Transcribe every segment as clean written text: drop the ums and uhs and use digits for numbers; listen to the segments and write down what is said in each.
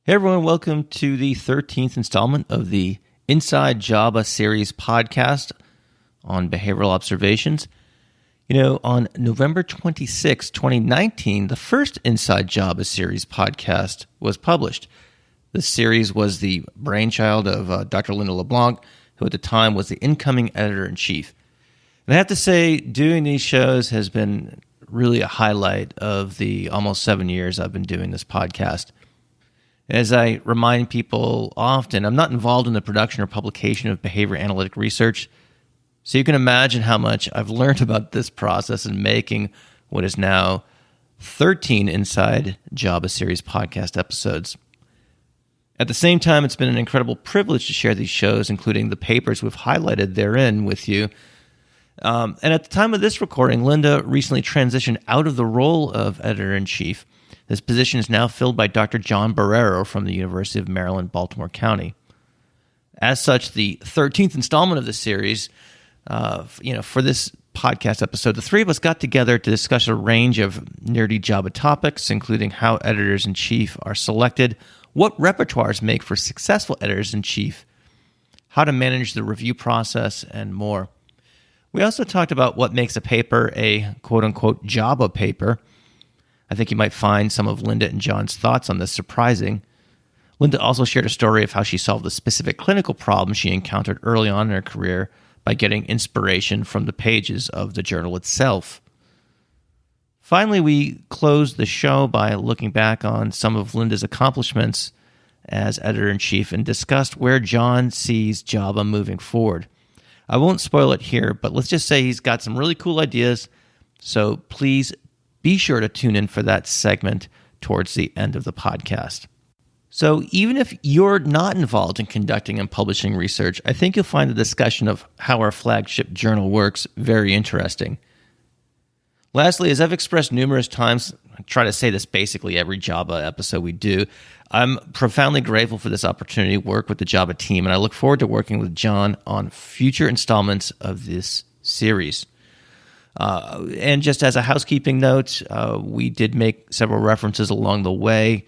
Hey everyone, welcome to the 13th installment of the Inside JABA Series podcast on behavioral observations. On November 26, 2019, the first Inside JABA Series podcast was published. The series was the brainchild of Dr. Linda LeBlanc, who at the time was the incoming editor-in-chief. And I have to say, doing these shows has been really a highlight of the almost 7 years I've been doing this podcast. As I remind people often, I'm not involved in the production or publication of behavior analytic research, so you can imagine how much I've learned about this process in making what is now 13 Inside JABA Series podcast episodes. At the same time, it's been an incredible privilege to share these shows, including the papers we've highlighted therein with you. And at the time of this recording, Linda recently transitioned out of the role of editor-in-chief. This position is now filled by Dr. John Borrero from the University of Maryland, Baltimore County. As such, the 13th installment of the series, for this podcast episode, the three of us got together to discuss a range of nerdy Java topics, including how editors-in-chief are selected, what repertoires make for successful editors-in-chief, how to manage the review process, and more. We also talked about what makes a paper a quote-unquote Java paper. I think you might find some of Linda and John's thoughts on this surprising. Linda also shared a story of how she solved a specific clinical problem she encountered early on in her career by getting inspiration from the pages of the journal itself. Finally, we closed the show by looking back on some of Linda's accomplishments as editor-in-chief and discussed where John sees Java moving forward. I won't spoil it here, but let's just say he's got some really cool ideas, so please be sure to tune in for that segment towards the end of the podcast. So even if you're not involved in conducting and publishing research, I think you'll find the discussion of how our flagship journal works very interesting. Lastly, as I've expressed numerous times, I try to say this basically every Java episode we do, I'm profoundly grateful for this opportunity to work with the Java team, and I look forward to working with John on future installments of this series. And just as a housekeeping note, we did make several references along the way.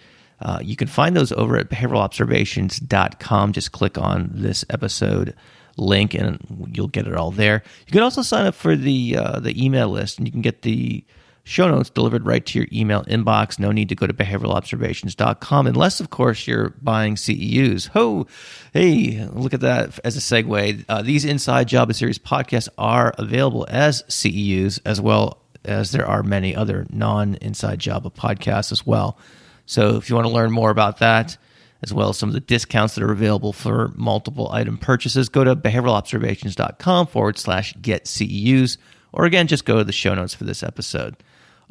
You can find those over at behavioralobservations.com. Just click on this episode link and you'll get it all there. You can also sign up for the email list, and you can get the show notes delivered right to your email inbox. No need to go to behavioralobservations.com unless, of course, you're buying CEUs. Oh, hey, look at that as a segue. These Inside JABA Series podcasts are available as CEUs, as well as there are many other non-Inside Java podcasts as well. So if you want to learn more about that, as well as some of the discounts that are available for multiple item purchases, go to behavioralobservations.com/get CEUs, or again, just go to the show notes for this episode.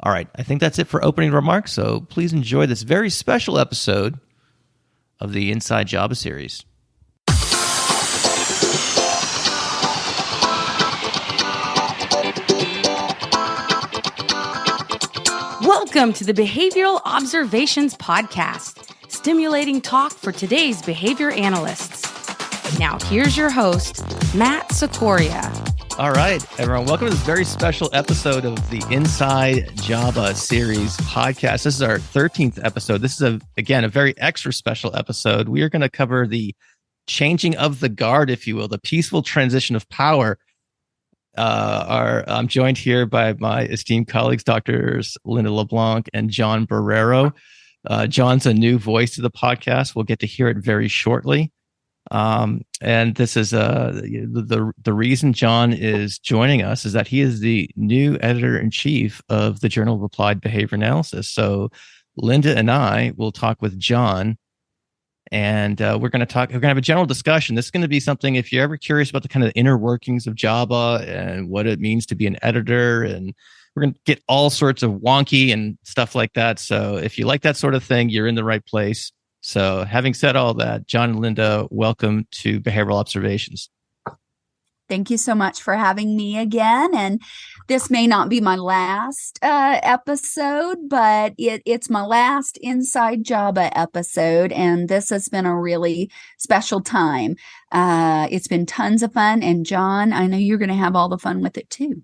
All right, I think that's it for opening remarks, so please enjoy this very special episode of the Inside JABA Series. Welcome to the Behavioral Observations Podcast, stimulating talk for today's behavior analysts. Now here's your host, Matt Sikoria. All right, everyone, welcome to this very special episode of the Inside JABA Series podcast. This is our 13th episode. This is, again, a very extra special episode. We are going to cover the changing of the guard, if you will, the peaceful transition of power. I'm joined here by my esteemed colleagues, Drs. Linda LeBlanc and John Borrero. John's a new voice to the podcast. We'll get to hear it very shortly. And this is the reason John is joining us is that he is the new editor-in-chief of the Journal of Applied Behavior Analysis. So Linda and I will talk with John, and we're going to have a general discussion. This is going to be something, if you're ever curious about the kind of inner workings of Java and what it means to be an editor, and we're going to get all sorts of wonky and stuff like that. So if you like that sort of thing, you're in the right place. So having said all that, John and Linda, welcome to Behavioral Observations. Thank you so much for having me again. And this may not be my last episode, but it's my last Inside Java episode. And this has been a really special time. It's been tons of fun. And John, I know you're going to have all the fun with it too.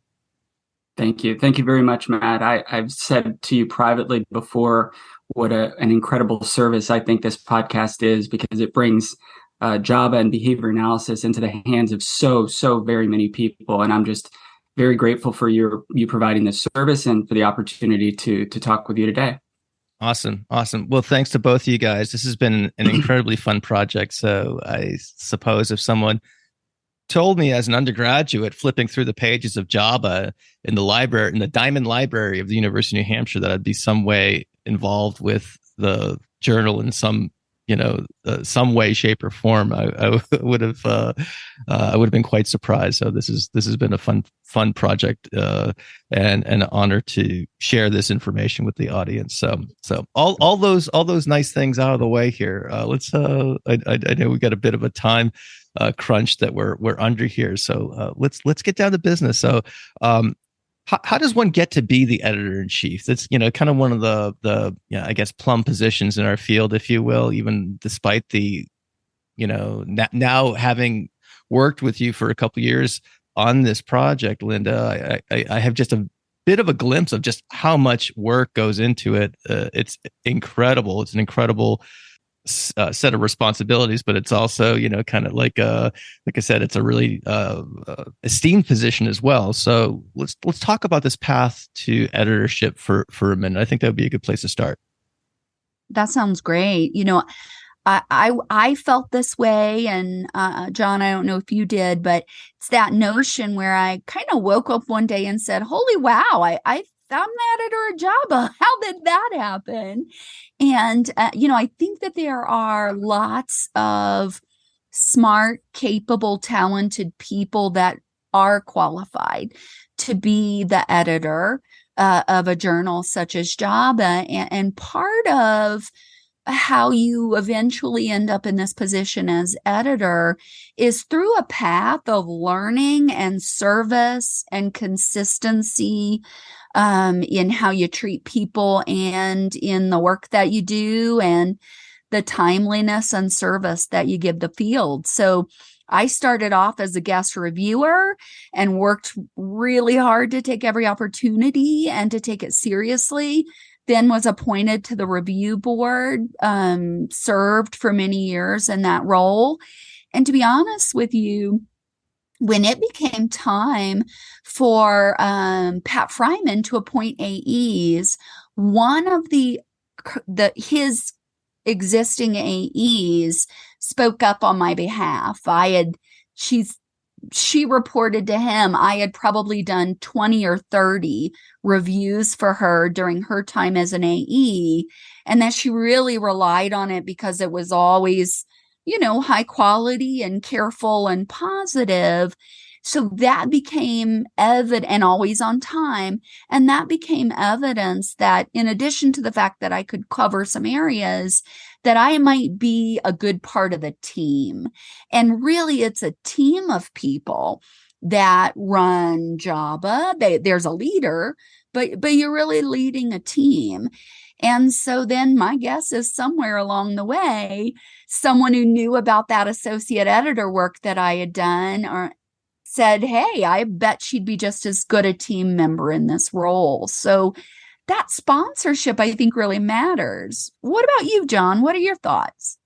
Thank you. Thank you very much, Matt. I've said to you privately before, an incredible service I think this podcast is, because it brings Java and behavior analysis into the hands of so very many people. And I'm just very grateful for you providing this service and for the opportunity to talk with you today. Awesome. Well, thanks to both of you guys. This has been an incredibly fun project. So I suppose if someone told me as an undergraduate flipping through the pages of Java in the Diamond Library of the University of New Hampshire, that I'd be some way involved with the journal in some way, shape, or form, I would have been quite surprised. So this has been a fun project, and an honor to share this information with the audience. So all those nice things out of the way here. Let's. I know we got a bit of a time crunch that we're under here. So let's get down to business. So. How does one get to be the editor in chief? That's kind of one of the I guess plum positions in our field, if you will. Even despite the now having worked with you for a couple of years on this project, Linda, I have just a bit of a glimpse of just how much work goes into it. It's incredible. It's an incredible set of responsibilities, but it's also kind of like I said, it's a really esteemed position as well. So let's talk about this path to editorship for a minute. I think that would be a good place to start. That sounds great. I felt this way, and John, I don't know if you did, but it's that notion where I kind of woke up one day and said, "Holy wow! I'm the editor of Java. How did that happen?" And, I think that there are lots of smart, capable, talented people that are qualified to be the editor of a journal such as Java. And part of how you eventually end up in this position as editor is through a path of learning and service and consistency in how you treat people and in the work that you do and the timeliness and service that you give the field. So I started off as a guest reviewer and worked really hard to take every opportunity and to take it seriously. Then was appointed to the review board, served for many years in that role. And to be honest with you, when it became time for Pat Fryman to appoint AEs, one of his existing AEs spoke up on my behalf. She reported to him I had probably done 20 or 30 reviews for her during her time as an AE, and that she really relied on it because it was always high quality and careful and positive. So that became evident, and always on time. And that became evidence that in addition to the fact that I could cover some areas, that I might be a good part of the team. And really, it's a team of people that run Java. There's a leader, but you're really leading a team. And so then my guess is somewhere along the way, someone who knew about that associate editor work that I had done or said, "Hey, I bet she'd be just as good a team member in this role." So that sponsorship, I think, really matters. What about you, John? What are your thoughts?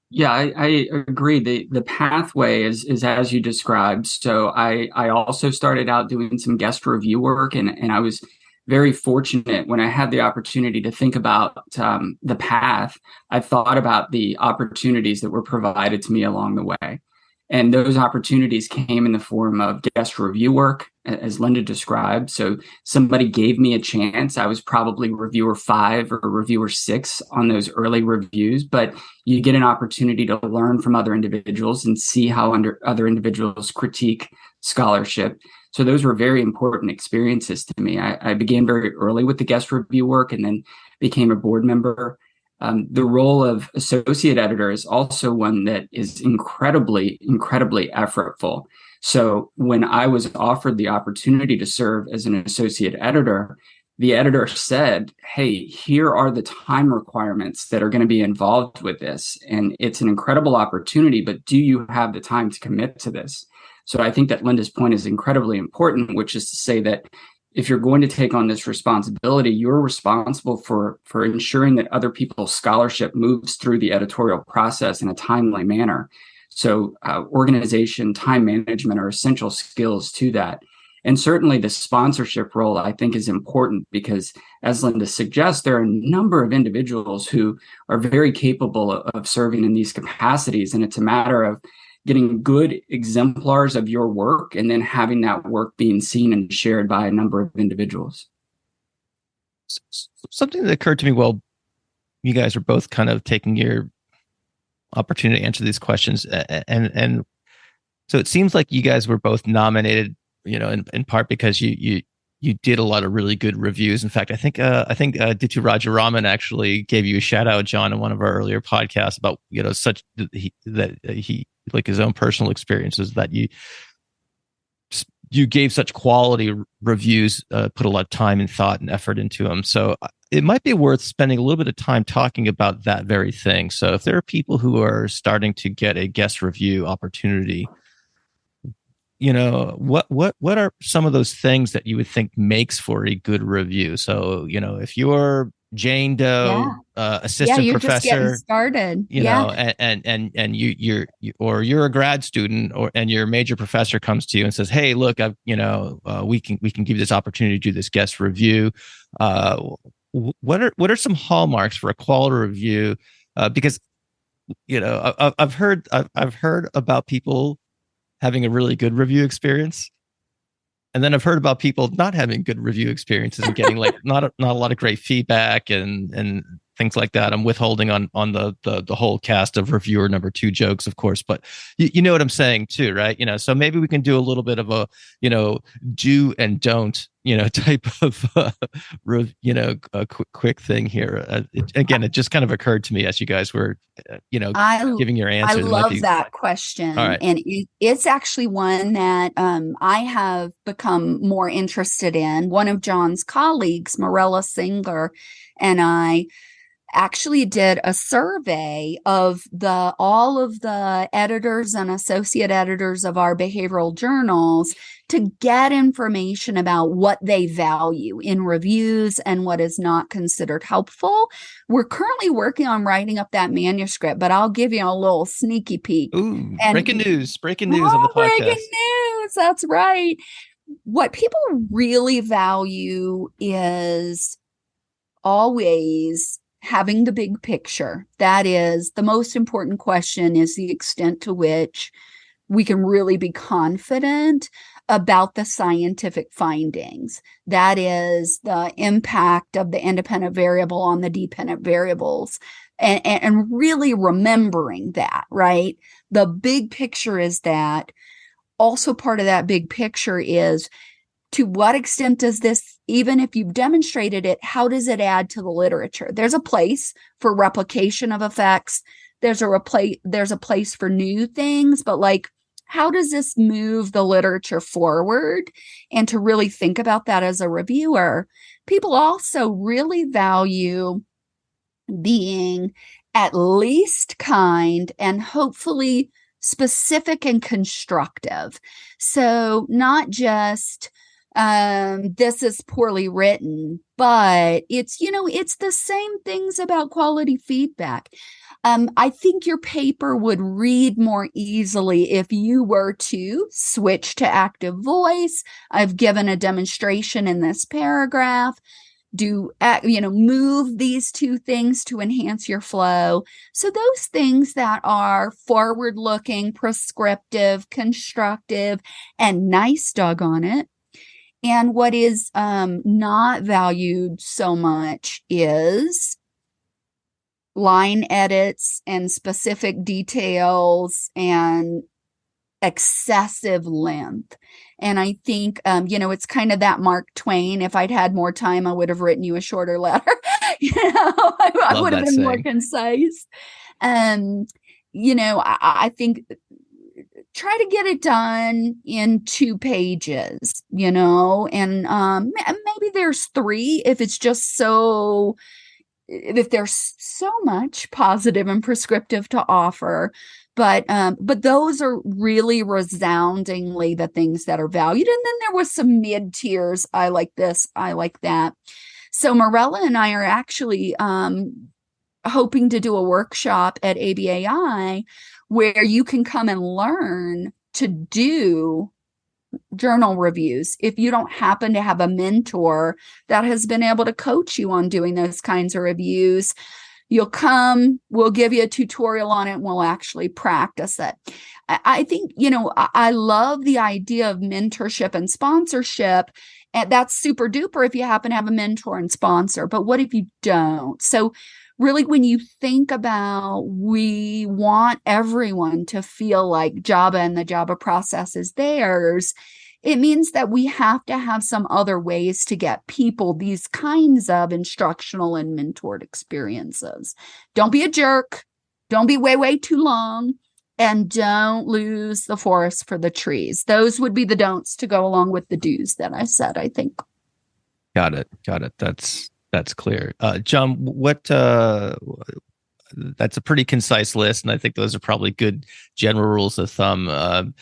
Yeah, I agree. The pathway is as you described. So I also started out doing some guest review work, and I was very fortunate when I had the opportunity to think about the path. I thought about the opportunities that were provided to me along the way. And those opportunities came in the form of guest review work, as Linda described. So somebody gave me a chance. I was probably reviewer 5 or reviewer 6 on those early reviews, but you get an opportunity to learn from other individuals and see how other individuals critique scholarship. So those were very important experiences to me. I began very early with the guest review work and then became a board member. The role of associate editor is also one that is incredibly effortful. So when I was offered the opportunity to serve as an associate editor, the editor said, "Hey, here are the time requirements that are going to be involved with this. And it's an incredible opportunity, but do you have the time to commit to this?" So I think that Linda's point is incredibly important, which is to say that if you're going to take on this responsibility, you're responsible for ensuring that other people's scholarship moves through the editorial process in a timely manner. So organization, time management are essential skills to that. And certainly the sponsorship role, I think, is important because, as Linda suggests, there are a number of individuals who are very capable of serving in these capacities. And it's a matter of getting good exemplars of your work and then having that work being seen and shared by a number of individuals. Something that occurred to me while you guys are both kind of taking your opportunity to answer these questions, and so it seems like you guys were both nominated, in part because you did a lot of really good reviews. In fact, I think Ditu Rajaraman actually gave you a shout out, John, in one of our earlier podcasts about such that he like his own personal experiences that you gave such quality reviews, put a lot of time and thought and effort into them. So it might be worth spending a little bit of time talking about that very thing. So if there are people who are starting to get a guest review opportunity, what are some of those things that you would think makes for a good review? So, if you're Jane Doe, assistant you're professor, just getting started, and you're a grad student, and your major professor comes to you and says, "Hey, look, we can give you this opportunity to do this guest review." What are some hallmarks for a quality review? Because I've heard about people having a really good review experience, and then I've heard about people not having good review experiences and getting like not a lot of great feedback and things like that. I'm withholding on the whole cast of reviewer number 2 jokes, of course, but you know what I'm saying too, right? So maybe we can do a little bit of a do and don't type of a quick thing here. It just kind of occurred to me as you guys were giving your answer. I love that question. All right. And it's actually one that I have become more interested in. One of John's colleagues, Morella Singler, and I actually did a survey of all of the editors and associate editors of our behavioral journals to get information about what they value in reviews and what is not considered helpful. We're currently working on writing up that manuscript, but I'll give you a little sneaky peek. Ooh, breaking news on the podcast. Breaking news, that's right. What people really value is always having the big picture. That is the most important question, is the extent to which we can really be confident about the scientific findings. That is the impact of the independent variable on the dependent variables, and really remembering that, right? The big picture is that. Also, part of that big picture is, to what extent does this, even if you've demonstrated it, how does it add to the literature? There's a place for replication of effects. There's a place for new things, but like, how does this move the literature forward? And to really think about that as a reviewer. People also really value being at least kind and hopefully specific and constructive. So not just this is poorly written, but it's the same things about quality feedback. I think your paper would read more easily if you were to switch to active voice. I've given a demonstration in this paragraph. Move these 2 things to enhance your flow. So those things that are forward-looking, prescriptive, constructive, and nice, doggone it. And what is not valued so much is line edits and specific details and excessive length. And I think, it's kind of that Mark Twain. If I'd had more time, I would have written you a shorter letter. I would have been more concise. I think try to get it done in 2 pages, and maybe there's 3 if it's just so if there's so much positive and prescriptive to offer, but those are really resoundingly the things that are valued. And then there was some mid tiers. I like this, I like that. So Morella and I are actually hoping to do a workshop at ABAI where you can come and learn to do journal reviews if you don't happen to have a mentor that has been able to coach you on doing those kinds of reviews. You'll come, we'll give you a tutorial on it, and we'll actually practice it. I think, I love the idea of mentorship and sponsorship, and that's super duper if you happen to have a mentor and sponsor. But what if you don't? So really, when you think about, we want everyone to feel like JABA and the JABA process is theirs, it means that we have to have some other ways to get people these kinds of instructional and mentored experiences. Don't be a jerk. Don't be way too long. And don't lose the forest for the trees. Those would be the don'ts to go along with the do's that I said, I think. Got it. That's clear. John, that's a pretty concise list, and I think those are probably good general rules of thumb.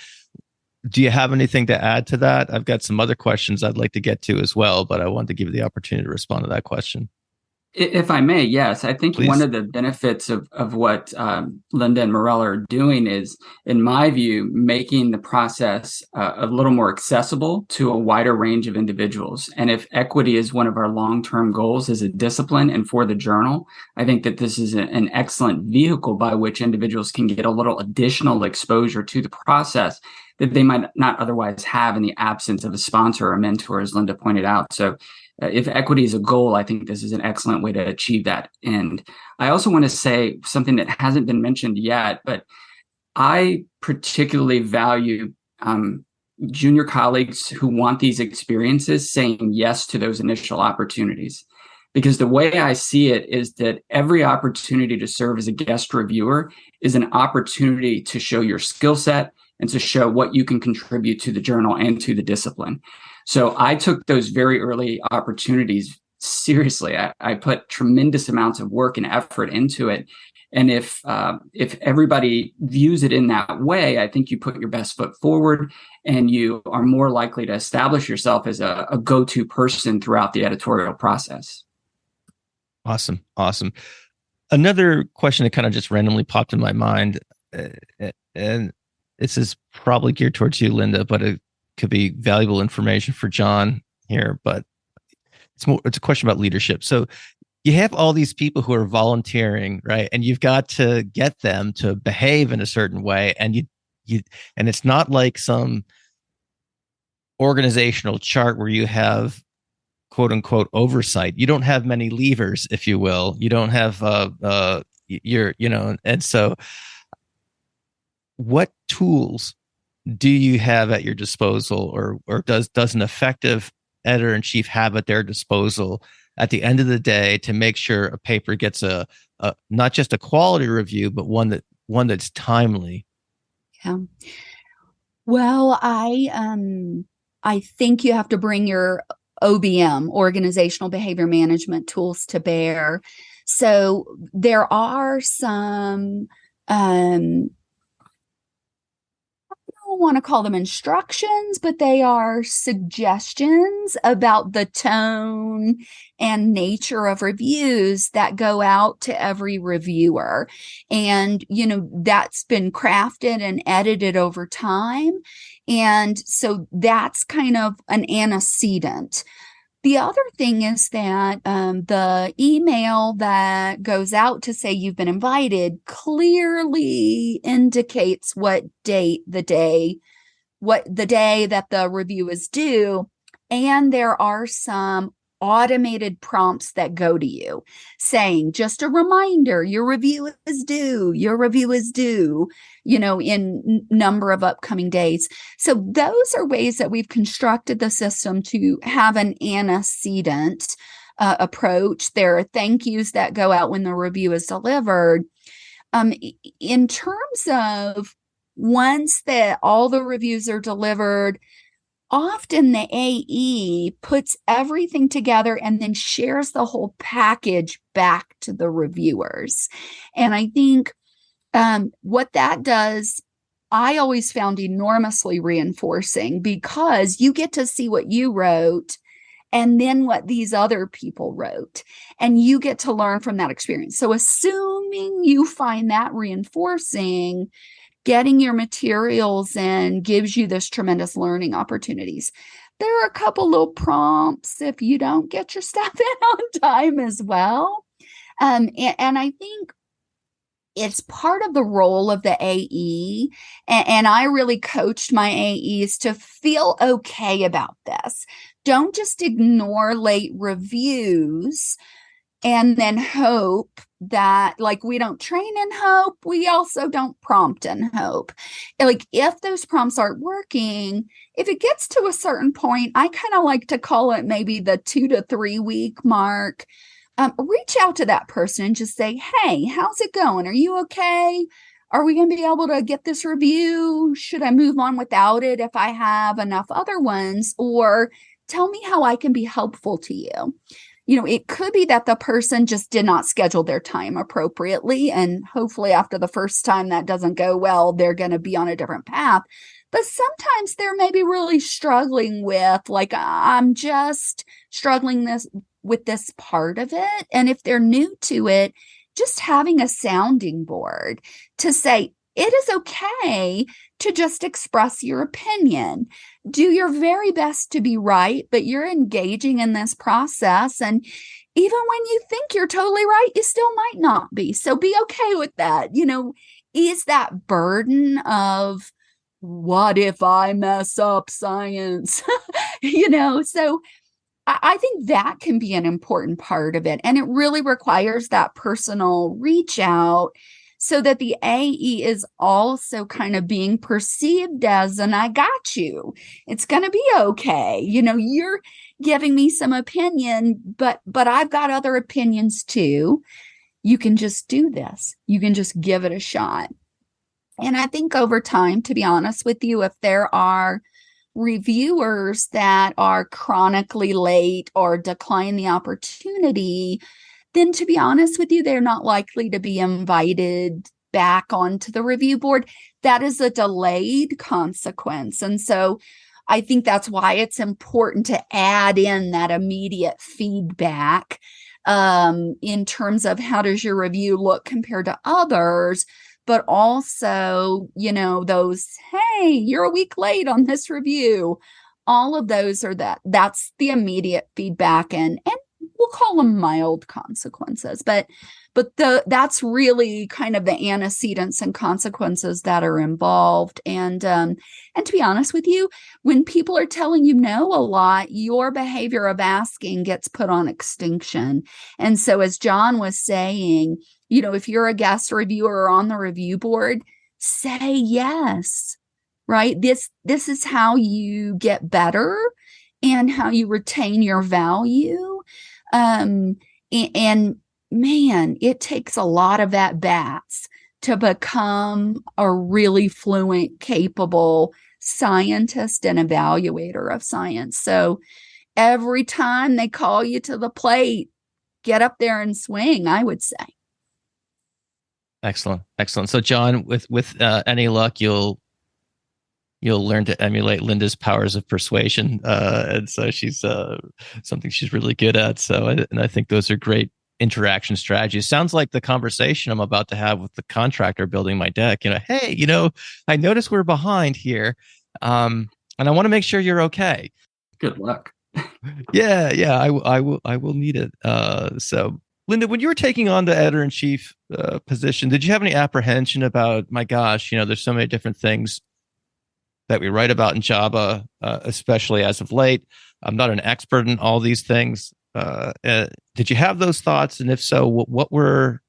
Do you have anything to add to that? I've got some other questions I'd like to get to as well, but I wanted to give you the opportunity to respond to that question. If I may, yes. I think Please. One of the benefits of what Linda and Morella are doing is, in my view, making the process a little more accessible to a wider range of individuals. And if equity is one of our long-term goals as a discipline and for the journal, I think that this is an excellent vehicle by which individuals can get a little additional exposure to the process that they might not otherwise have in the absence of a sponsor or a mentor, as Linda pointed out. So if equity is a goal, I think this is an excellent way to achieve that. And I also want to say something that hasn't been mentioned yet, but I particularly value junior colleagues who want these experiences saying yes to those initial opportunities. Because the way I see it is that every opportunity to serve as a guest reviewer is an opportunity to show your skill set and to show what you can contribute to the journal and to the discipline. So I took those very early opportunities seriously. I put tremendous amounts of work and effort into it. And if everybody views it in that way, I think you put your best foot forward and you are more likely to establish yourself as a go-to person throughout the editorial process. Awesome. Another question that kind of just randomly popped in my mind, and this is probably geared towards you, Linda, but it could be valuable information for John here, but it's a question about leadership. So you have all these people who are volunteering, right? And you've got to get them to behave in a certain way. And and it's not like some organizational chart where you have quote unquote oversight. You don't have many levers, if you will. You don't have and so what tools do you have at your disposal, or does an effective editor-in-chief have at their disposal at the end of the day to make sure a paper gets a not just a quality review, but one that's timely? Yeah. Well, I think you have to bring your OBM, organizational behavior management tools, to bear. So there are some I don't want to call them instructions, but they are suggestions about the tone and nature of reviews that go out to every reviewer. And, that's been crafted and edited over time. And so that's kind of an antecedent. The other thing is that the email that goes out to say you've been invited clearly indicates what date, the day that the review is due. And there are some automated prompts that go to you saying, just a reminder, your review is due, in number of upcoming days. So those are ways that we've constructed the system to have an antecedent approach. There are thank yous that go out when the review is delivered. In terms of once that all the reviews are delivered, often the AE puts everything together and then shares the whole package back to the reviewers. And I think what that does, I always found enormously reinforcing, because you get to see what you wrote and then what these other people wrote, and you get to learn from that experience. So assuming you find that reinforcing, getting your materials in gives you this tremendous learning opportunities. There are a couple little prompts if you don't get your stuff in on time as well. And I think it's part of the role of the AE. And I really coached my AEs to feel okay about this. Don't just ignore late reviews and then hope that, like, we don't train in hope. We also don't prompt in hope. Like, if those prompts aren't working, if it gets to a certain point, I kind of like to call it maybe the 2 to 3 week mark. Reach out to that person and just say, hey, how's it going? Are you okay? Are we going to be able to get this review? Should I move on without it if I have enough other ones? Or tell me how I can be helpful to you. You know, it could be that the person just did not schedule their time appropriately. And hopefully after the first time that doesn't go well, they're going to be on a different path. But sometimes they're maybe really struggling with, like, I'm just struggling with this part of it. And if they're new to it, just having a sounding board to say, it is okay to just express your opinion. Do your very best to be right, but you're engaging in this process. And even when you think you're totally right, you still might not be. So be okay with that. You know, ease that burden of, what if I mess up science? You know, so I think that can be an important part of it. And it really requires that personal reach out so that the AE is also kind of being perceived as an I got you. It's going to be okay. You know, you're giving me some opinion, but I've got other opinions too. You can just do this. You can just give it a shot. And I think over time, to be honest with you, if there are reviewers that are chronically late or decline the opportunity, then to be honest with you, they're not likely to be invited back onto the review board. That is a delayed consequence. And so I think that's why it's important to add in that immediate feedback in terms of how does your review look compared to others, but also, you know, those, hey, you're a week late on this review. All of those are that's the immediate feedback, and we'll call them mild consequences, but that's really kind of the antecedents and consequences that are involved. And to be honest with you, when people are telling you no a lot, your behavior of asking gets put on extinction. And so, as John was saying, you know, if you're a guest reviewer or on the review board, say yes, right? This is how you get better and how you retain your value. And man, it takes a lot of at-bats to become a really fluent, capable scientist and evaluator of science. So every time they call you to the plate, get up there and swing, I would say. Excellent. So John, with any luck, you'll learn to emulate Linda's powers of persuasion. And so she's something she's really good at. So, and I think those are great interaction strategies. Sounds like the conversation I'm about to have with the contractor building my deck. You know, hey, you know, I noticed we're behind here, and I want to make sure you're okay. Good luck. Yeah, I will need it. So, Linda, when you were taking on the editor-in-chief position, did you have any apprehension about, my gosh, you know, there's so many different things that we write about in Java, especially as of late. I'm not an expert in all these things. Did you have those thoughts? And if so, what were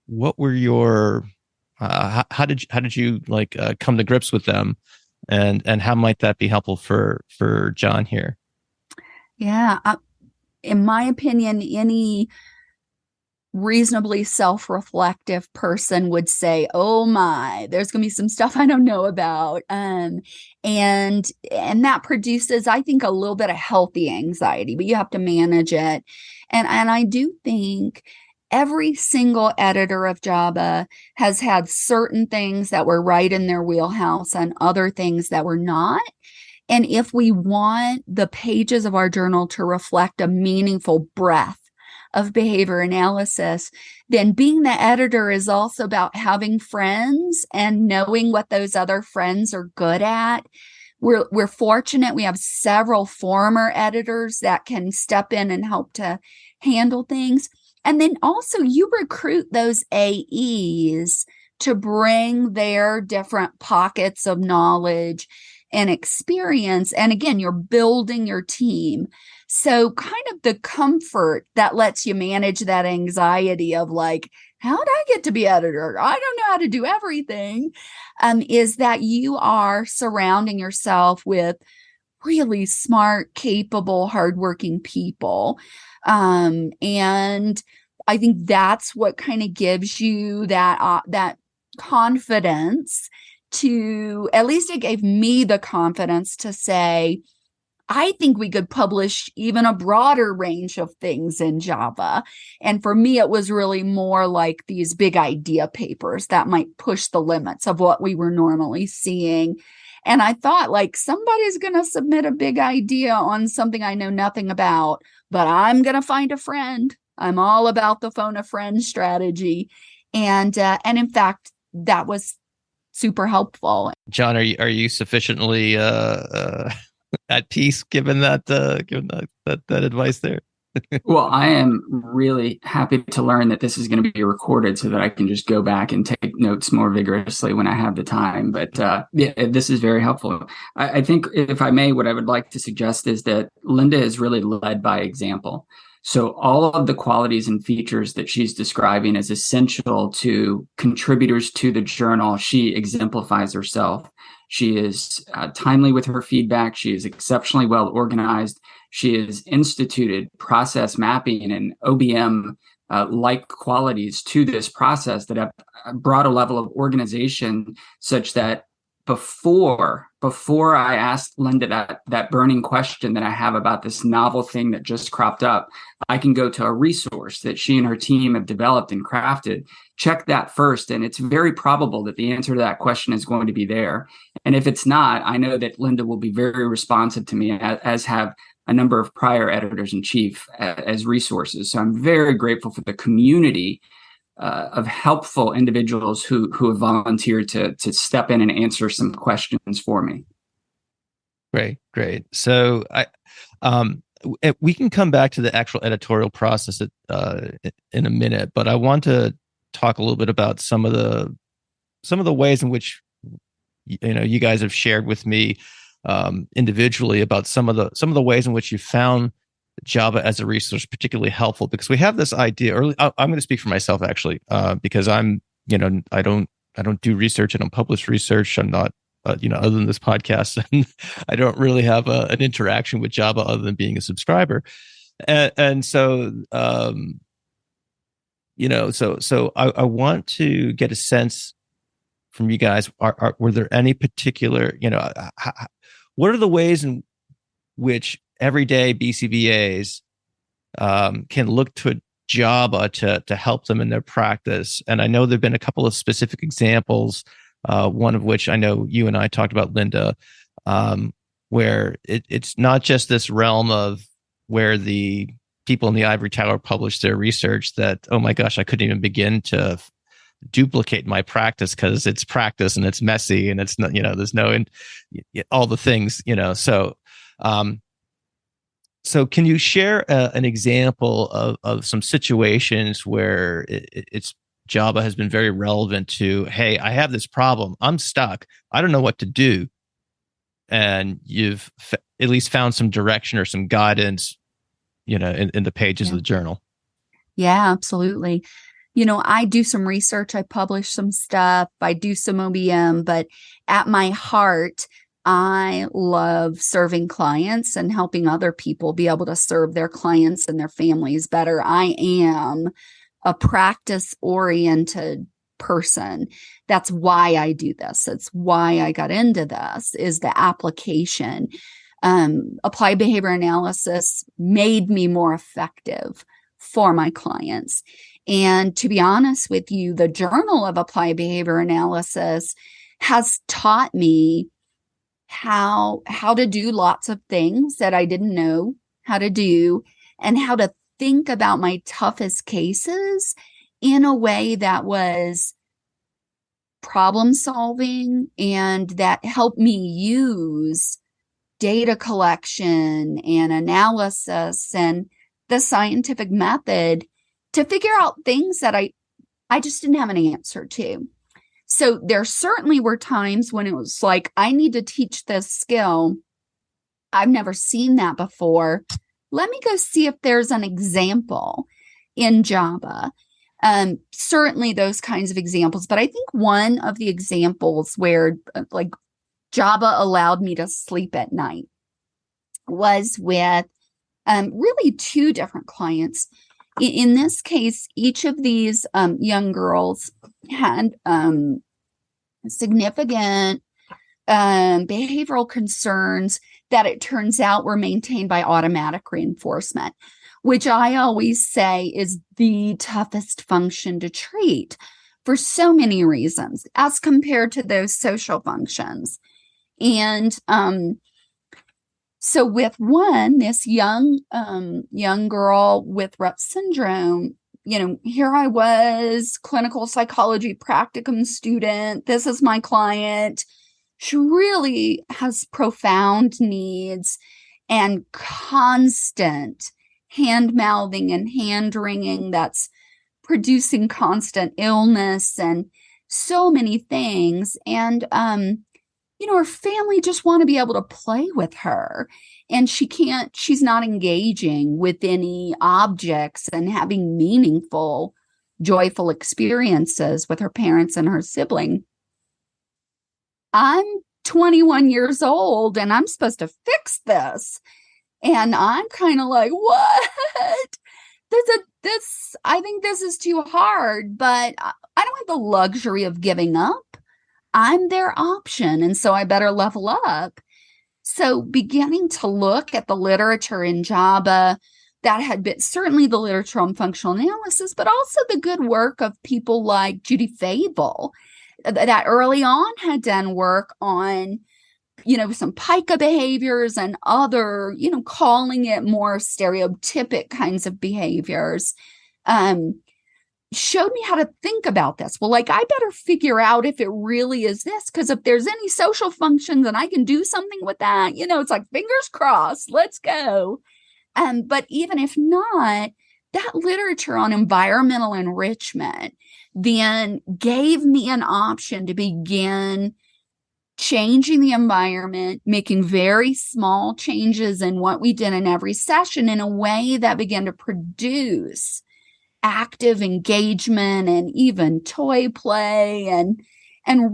your how did you like come to grips with them, and how might that be helpful for John here? Yeah, in my opinion, any reasonably self-reflective person would say, oh my, there's going to be some stuff I don't know about. And that produces, I think, a little bit of healthy anxiety, but you have to manage it. And I do think every single editor of JABA has had certain things that were right in their wheelhouse and other things that were not. And if we want the pages of our journal to reflect a meaningful breadth of behavior analysis, then being the editor is also about having friends and knowing what those other friends are good at. We're fortunate. We have several former editors that can step in and help to handle things. And then also you recruit those AEs to bring their different pockets of knowledge and experience. And again, you're building your team. So kind of the comfort that lets you manage that anxiety of like, how did I get to be editor? I don't know how to do everything. Is that you are surrounding yourself with really smart, capable, hardworking people. And I think that's what kind of gives you that confidence to, at least it gave me the confidence to say, I think we could publish even a broader range of things in JABA. And for me, it was really more like these big idea papers that might push the limits of what we were normally seeing. And I thought, like, somebody's going to submit a big idea on something I know nothing about, but I'm going to find a friend. I'm all about the phone a friend strategy. And in fact, that was super helpful. John, are you sufficiently at peace given that advice there? Well, I am really happy to learn that this is going to be recorded so that I can just go back and take notes more vigorously when I have the time. But yeah, this is very helpful. I think, if I may, what I would like to suggest is that Linda is really led by example. So all of the qualities and features that she's describing as essential to contributors to the journal, she exemplifies herself. She is timely with her feedback. She is exceptionally well organized. She has instituted process mapping and OBM like qualities to this process that have brought a level of organization such that before I asked Linda that burning question that I have about this novel thing that just cropped up, I can go to a resource that she and her team have developed and crafted, check that first, and it's very probable that the answer to that question is going to be there. And if it's not, I know that Linda will be very responsive to me, as have a number of prior editors-in-chief as resources. So I'm very grateful for the community of helpful individuals who have volunteered to step in and answer some questions for me. Great. So we can come back to the actual editorial process in a minute, but I want to talk a little bit about some of the ways in which you guys have shared with me individually about some of the ways in which you found JABA as a resource particularly helpful, because we have this idea early. I'm going to speak for myself actually, because I don't do research. I don't publish research. I'm not, other than this podcast, and I don't really have an interaction with JABA other than being a subscriber. And so, so I want to get a sense from you guys. Were there any particular, what are the ways in which everyday BCBAs can look to JABA to help them in their practice? And I know there've been a couple of specific examples, one of which I know you and I talked about, Linda, where it's not just this realm of where the people in the ivory tower publish their research that, oh my gosh, I couldn't even begin to duplicate my practice because it's practice and it's messy and it's not, there's no, all the things, So can you share an example of some situations where it's JABA has been very relevant to, hey, I have this problem, I'm stuck, I don't know what to do, and you've at least found some direction or some guidance, in the pages of the journal? Yeah, absolutely. I do some research, I publish some stuff, I do some OBM, but at my heart, I love serving clients and helping other people be able to serve their clients and their families better. I am a practice-oriented person. That's why I do this. That's why I got into this, is the application. Applied behavior analysis made me more effective for my clients. And to be honest with you, the Journal of Applied Behavior Analysis has taught me how to do lots of things that I didn't know how to do, and how to think about my toughest cases in a way that was problem solving and that helped me use data collection and analysis and the scientific method to figure out things that I just didn't have an answer to. So there certainly were times when it was like, I need to teach this skill. I've never seen that before. Let me go see if there's an example in JABA. Certainly those kinds of examples. But I think one of the examples where like JABA allowed me to sleep at night was with really two different clients. In this case, each of these young girls had significant behavioral concerns that it turns out were maintained by automatic reinforcement, which I always say is the toughest function to treat for so many reasons as compared to those social functions. And so with one, this young girl with Rett syndrome, here I was, clinical psychology practicum student. This is my client. She really has profound needs and constant hand-mouthing and hand-wringing that's producing constant illness and so many things. And, her family just want to be able to play with her, and she's not engaging with any objects and having meaningful, joyful experiences with her parents and her sibling. I'm 21 years old and I'm supposed to fix this. And I'm kind of like, what? I think this is too hard, but I don't have the luxury of giving up. I'm their option, and so I better level up. So beginning to look at the literature in JABA that had been certainly the literature on functional analysis, but also the good work of people like Judy Fable that early on had done work on, some pica behaviors and other, calling it more stereotypic kinds of behaviors. Showed me how to think about this. Well, I better figure out if it really is this, because if there's any social functions and I can do something with that, it's like fingers crossed, let's go. But even if not, that literature on environmental enrichment then gave me an option to begin changing the environment, making very small changes in what we did in every session in a way that began to produce active engagement and even toy play and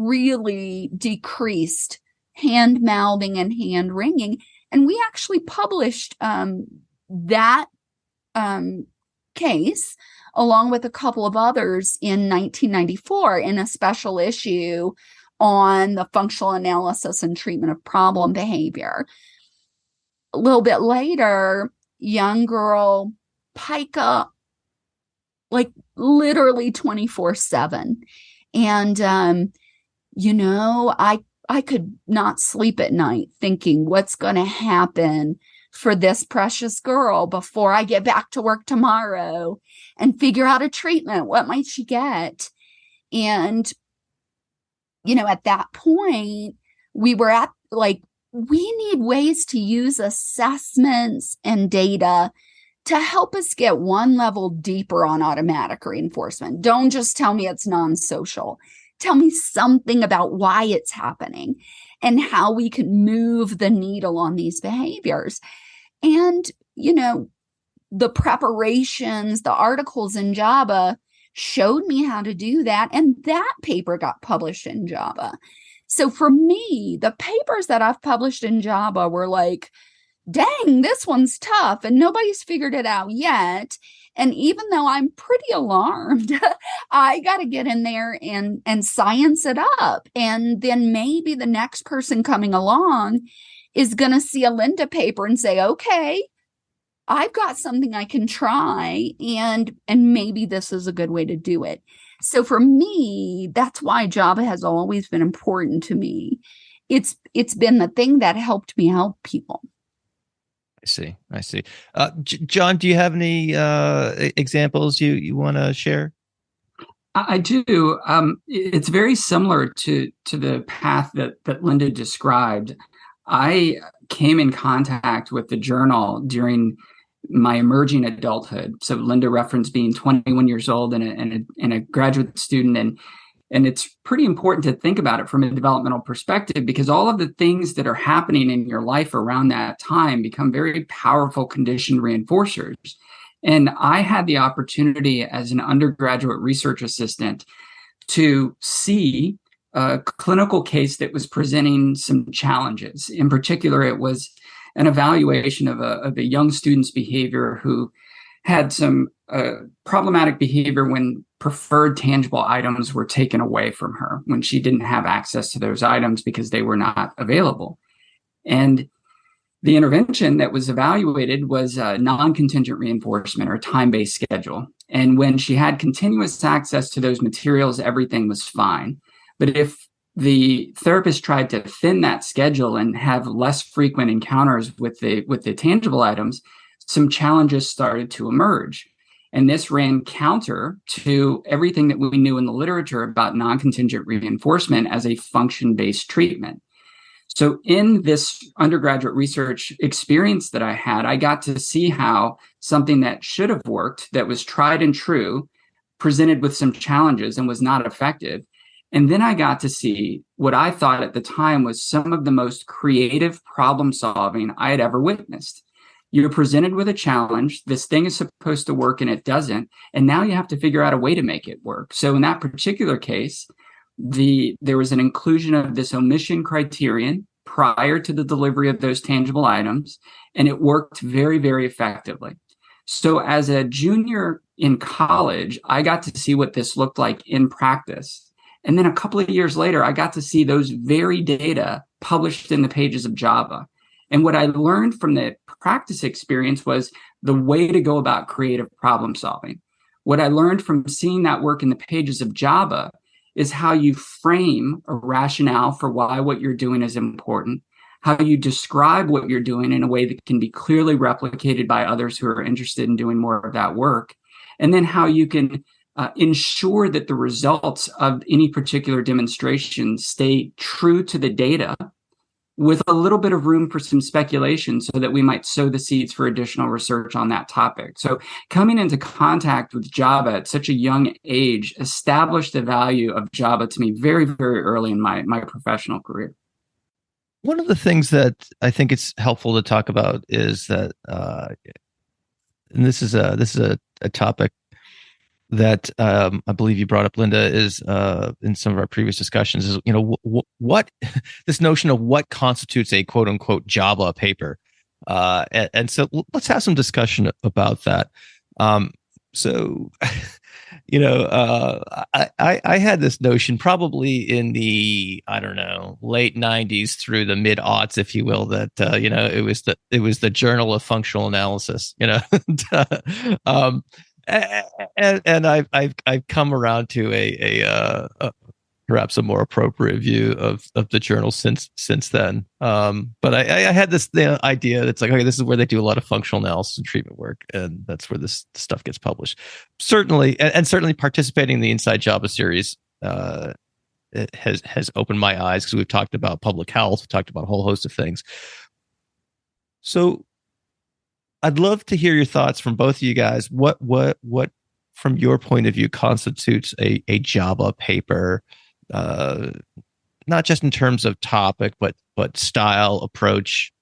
really decreased hand mouthing and hand wringing. And we actually published that case along with a couple of others in 1994 in a special issue on the functional analysis and treatment of problem behavior. A little bit later, young girl, pica, literally 24/7. And, I could not sleep at night thinking what's going to happen for this precious girl before I get back to work tomorrow and figure out a treatment. What might she get? And, at that point, we were at we need ways to use assessments and data to help us get one level deeper on automatic reinforcement. Don't just tell me it's non-social. Tell me something about why it's happening and how we can move the needle on these behaviors. And, the preparations, the articles in JABA showed me how to do that. And that paper got published in JABA. So for me, the papers that I've published in JABA were like, dang, this one's tough and nobody's figured it out yet. And even though I'm pretty alarmed, I got to get in there and science it up. And then maybe the next person coming along is going to see a Linda paper and say, okay, I've got something I can try, and maybe this is a good way to do it. So for me, that's why Java has always been important to me. It's been the thing that helped me help people. I see. John, do you have any examples you want to share? I do. It's very similar to the path that Linda described. I came in contact with the journal during my emerging adulthood. So Linda referenced being 21 years old and a graduate student, and it's pretty important to think about it from a developmental perspective, because all of the things that are happening in your life around that time become very powerful conditioned reinforcers. And I had the opportunity as an undergraduate research assistant to see a clinical case that was presenting some challenges. In particular, it was an evaluation of a young student's behavior who had some problematic behavior when preferred tangible items were taken away from her, when she didn't have access to those items because they were not available. And the intervention that was evaluated was non-contingent reinforcement or time-based schedule. And when she had continuous access to those materials, everything was fine. But if the therapist tried to thin that schedule and have less frequent encounters with the tangible items, some challenges started to emerge. And this ran counter to everything that we knew in the literature about non-contingent reinforcement as a function-based treatment. So in this undergraduate research experience that I had, I got to see how something that should have worked, that was tried and true, presented with some challenges and was not effective. And then I got to see what I thought at the time was some of the most creative problem solving I had ever witnessed. You're presented with a challenge. This thing is supposed to work and it doesn't. And now you have to figure out a way to make it work. So in that particular case, there was an inclusion of this omission criterion prior to the delivery of those tangible items, and it worked very, very effectively. So as a junior in college, I got to see what this looked like in practice. And then a couple of years later, I got to see those very data published in the pages of Java. And what I learned from the practice experience was the way to go about creative problem solving. What I learned from seeing that work in the pages of Java is how you frame a rationale for why what you're doing is important, how you describe what you're doing in a way that can be clearly replicated by others who are interested in doing more of that work, and then how you can ensure that the results of any particular demonstration stay true to the data with a little bit of room for some speculation so that we might sow the seeds for additional research on that topic. So coming into contact with Java at such a young age established the value of Java to me very, very early in my professional career. One of the things that I think it's helpful to talk about is that, and this is a topic that I believe you brought up, Linda, is in some of our previous discussions, is what this notion of what constitutes a quote unquote Java paper, and so let's have some discussion about that. So, I had this notion probably in the late '90s through the mid aughts, if you will, that it was the Journal of Functional Analysis, And I've come around to a perhaps a more appropriate view of the journal since then. But I had this idea that's like, okay, this is where they do a lot of functional analysis and treatment work, and that's where this stuff gets published. Certainly, and certainly participating in the Inside JABA series it has opened my eyes, because we've talked about public health, we've talked about a whole host of things. So I'd love to hear your thoughts from both of you guys. What from your point of view constitutes a Java paper, not just in terms of topic, but style, approach,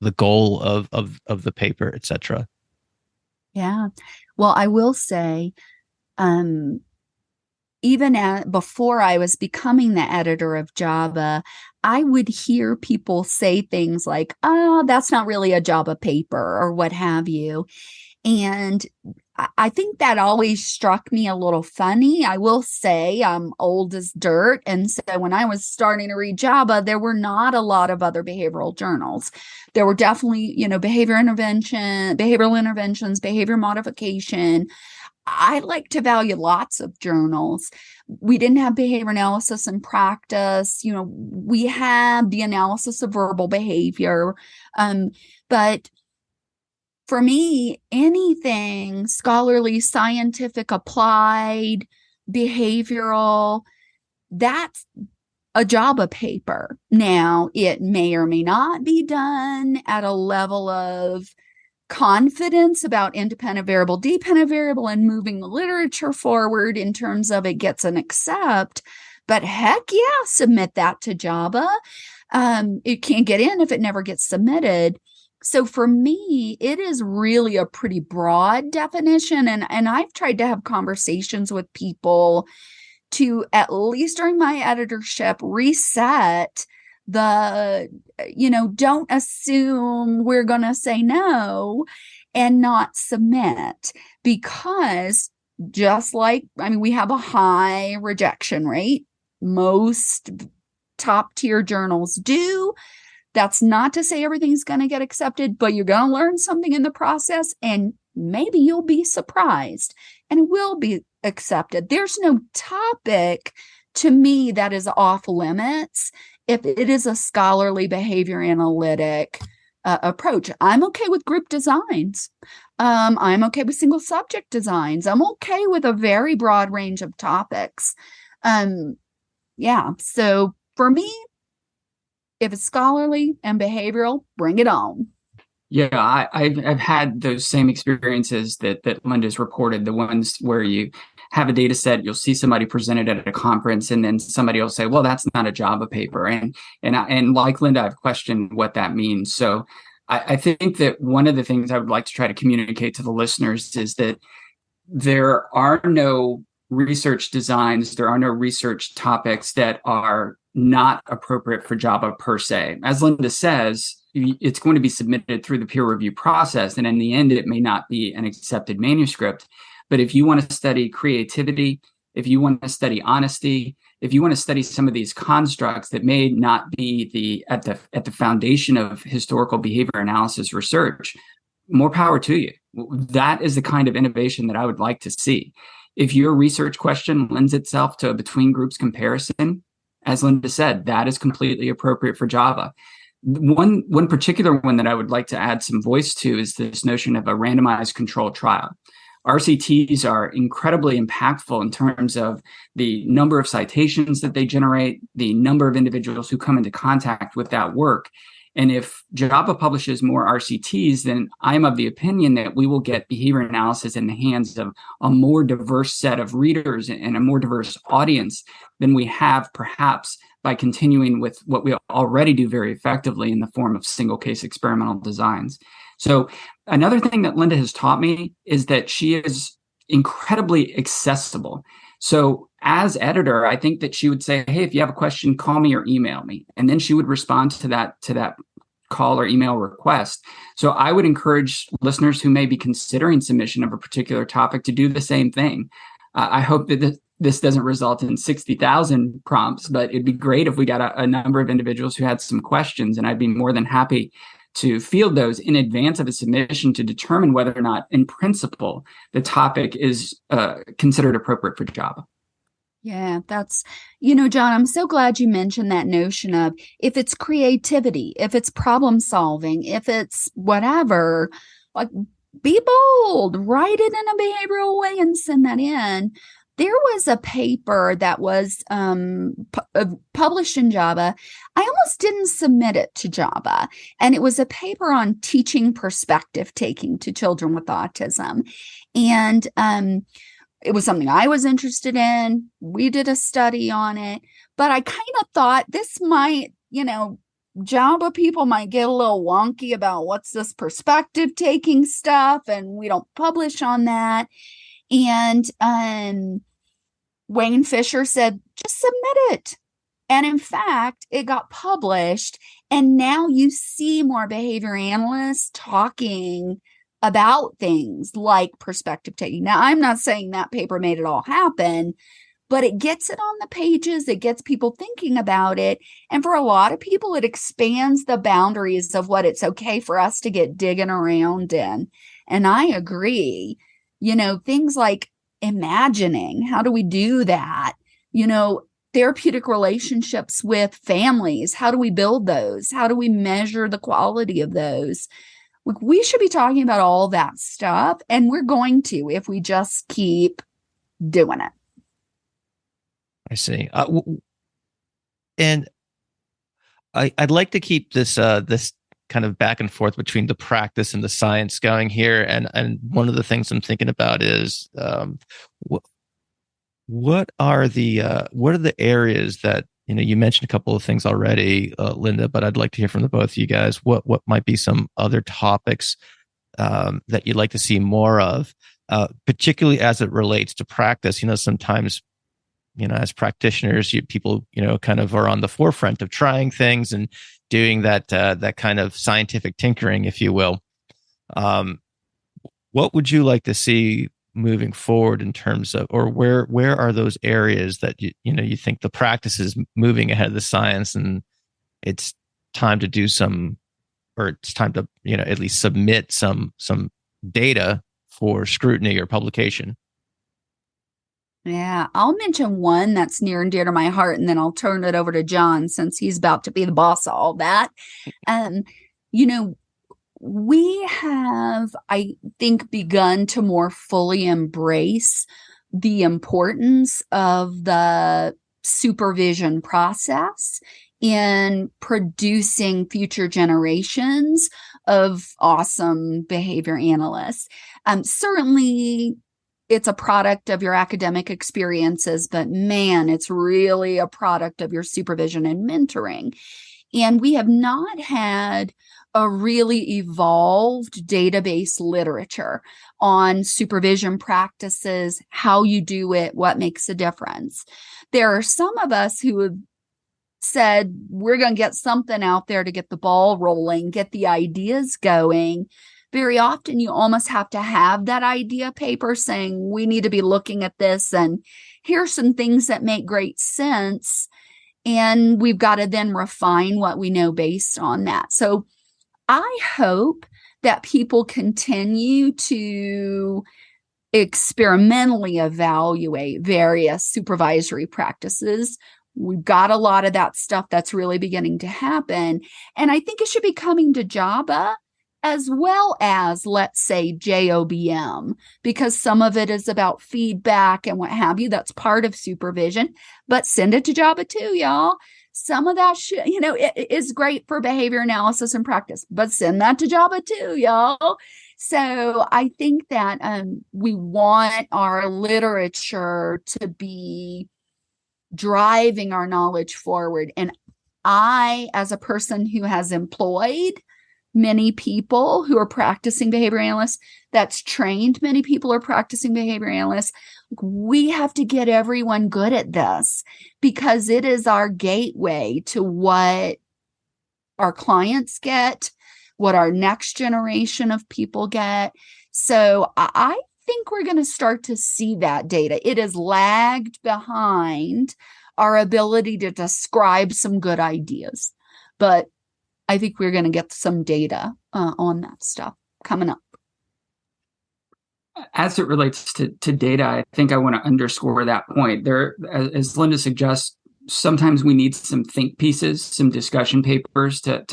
the goal of the paper, etc. Yeah. Well, I will say, even before I was becoming the editor of Java, I would hear people say things like, oh, that's not really a Java paper, or what have you. And I think that always struck me a little funny. I will say I'm old as dirt. And so when I was starting to read JABA, there were not a lot of other behavioral journals. There were definitely, behavioral interventions, behavior modification. I like to value lots of journals. We didn't have behavior analysis in practice. We had the analysis of verbal behavior. But for me, anything scholarly, scientific, applied, behavioral, that's a JABA paper. Now, it may or may not be done at a level of confidence about independent variable, dependent variable, and moving the literature forward in terms of it gets an accept. But heck yeah, submit that to JABA. It can't get in if it never gets submitted. So for me, it is really a pretty broad definition. And I've tried to have conversations with people to, at least during my editorship, reset the, don't assume we're going to say no and not submit, because just like, we have a high rejection rate. Most top tier journals do. That's not to say everything's going to get accepted, but you're going to learn something in the process, and maybe you'll be surprised and it will be accepted. There's no topic to me that is off limits if it is a scholarly behavior analytic approach. I'm okay with group designs. I'm okay with single subject designs. I'm okay with a very broad range of topics. So for me, if it's scholarly and behavioral, bring it on. Yeah, I've had those same experiences that Linda's reported, the ones where you have a data set, you'll see somebody present it at a conference, and then somebody will say, well, that's not a JABA paper. And like Linda, I've questioned what that means. So I think that one of the things I would like to try to communicate to the listeners is that there are no research designs, there are no research topics that are not appropriate for JABA per se. As Linda says, it's going to be submitted through the peer review process, and in the end, it may not be an accepted manuscript. But if you want to study creativity, if you want to study honesty, if you want to study some of these constructs that may not be at the foundation of historical behavior analysis research, more power to you. That is the kind of innovation that I would like to see. If your research question lends itself to a between groups comparison, as Linda said, that is completely appropriate for JABA. One particular one that I would like to add some voice to is this notion of a randomized controlled trial. RCTs are incredibly impactful in terms of the number of citations that they generate, the number of individuals who come into contact with that work. And if JABA publishes more RCTs, then I'm of the opinion that we will get behavior analysis in the hands of a more diverse set of readers and a more diverse audience than we have perhaps by continuing with what we already do very effectively in the form of single case experimental designs. So another thing that Linda has taught me is that she is incredibly accessible. So as editor, I think that she would say, hey, if you have a question, call me or email me. And then she would respond to that call or email request. So I would encourage listeners who may be considering submission of a particular topic to do the same thing. I hope that this doesn't result in 60,000 prompts, but it'd be great if we got a number of individuals who had some questions, and I'd be more than happy to field those in advance of a submission to determine whether or not, in principle, the topic is considered appropriate for JABA. Yeah, that's, John, I'm so glad you mentioned that notion of if it's creativity, if it's problem solving, if it's whatever, like be bold, write it in a behavioral way and send that in. There was a paper that was published in JABA. I almost didn't submit it to JABA. And it was a paper on teaching perspective taking to children with autism. And it was something I was interested in. We did a study on it. But I kind of thought this might, JABA people might get a little wonky about what's this perspective taking stuff. And we don't publish on that. And Wayne Fisher said, just submit it. And in fact, it got published. And now you see more behavior analysts talking about things like perspective taking. Now, I'm not saying that paper made it all happen, but it gets it on the pages. It gets people thinking about it. And for a lot of people, it expands the boundaries of what it's okay for us to get digging around in. And I agree, things like imagining, how do we do that? Therapeutic relationships with families, how do we build those? How do we measure the quality of those? We should be talking about all that stuff, and we're going to if we just keep doing it. I see. And I'd like to keep this this kind of back and forth between the practice and the science going here. And one of the things I'm thinking about is what are the areas that, you mentioned a couple of things already, Linda, but I'd like to hear from the both of you guys. What might be some other topics that you'd like to see more of, particularly as it relates to practice? Sometimes, as practitioners, people, kind of are on the forefront of trying things and doing that kind of scientific tinkering, if you will. What would you like to see moving forward in terms of, or where are those areas that you think the practice is moving ahead of the science, and it's time to do some, or it's time to at least submit some data for scrutiny or publication? Yeah, I'll mention one that's near and dear to my heart, and then I'll turn it over to John since he's about to be the boss of all that. We have, I think, begun to more fully embrace the importance of the supervision process in producing future generations of awesome behavior analysts. Certainly, it's a product of your academic experiences, but man, it's really a product of your supervision and mentoring. And we have not had a really evolved database literature on supervision practices, how you do it, what makes a difference. There are some of us who have said, we're going to get something out there to get the ball rolling, get the ideas going. Very often you almost have to have that idea paper saying, we need to be looking at this, and here's some things that make great sense. And we've got to then refine what we know based on that. So I hope that people continue to experimentally evaluate various supervisory practices. We've got a lot of that stuff that's really beginning to happen. And I think it should be coming to JABA as well as, let's say, JOBM, because some of it is about feedback and what have you. That's part of supervision, but send it to JABA too, y'all. Some of that should, it is great for behavior analysis and practice, but send that to JABA too, y'all. So I think that we want our literature to be driving our knowledge forward. And I, as a person who has employed many people who are practicing behavior analysts, that's trained many people are practicing behavior analysts, we have to get everyone good at this, because it is our gateway to what our clients get, what our next generation of people get. So I think we're going to start to see that data. It has lagged behind our ability to describe some good ideas, but I think we're going to get some data on that stuff coming up. As it relates to data, I think I want to underscore that point. There, as Linda suggests, sometimes we need some think pieces, some discussion papers to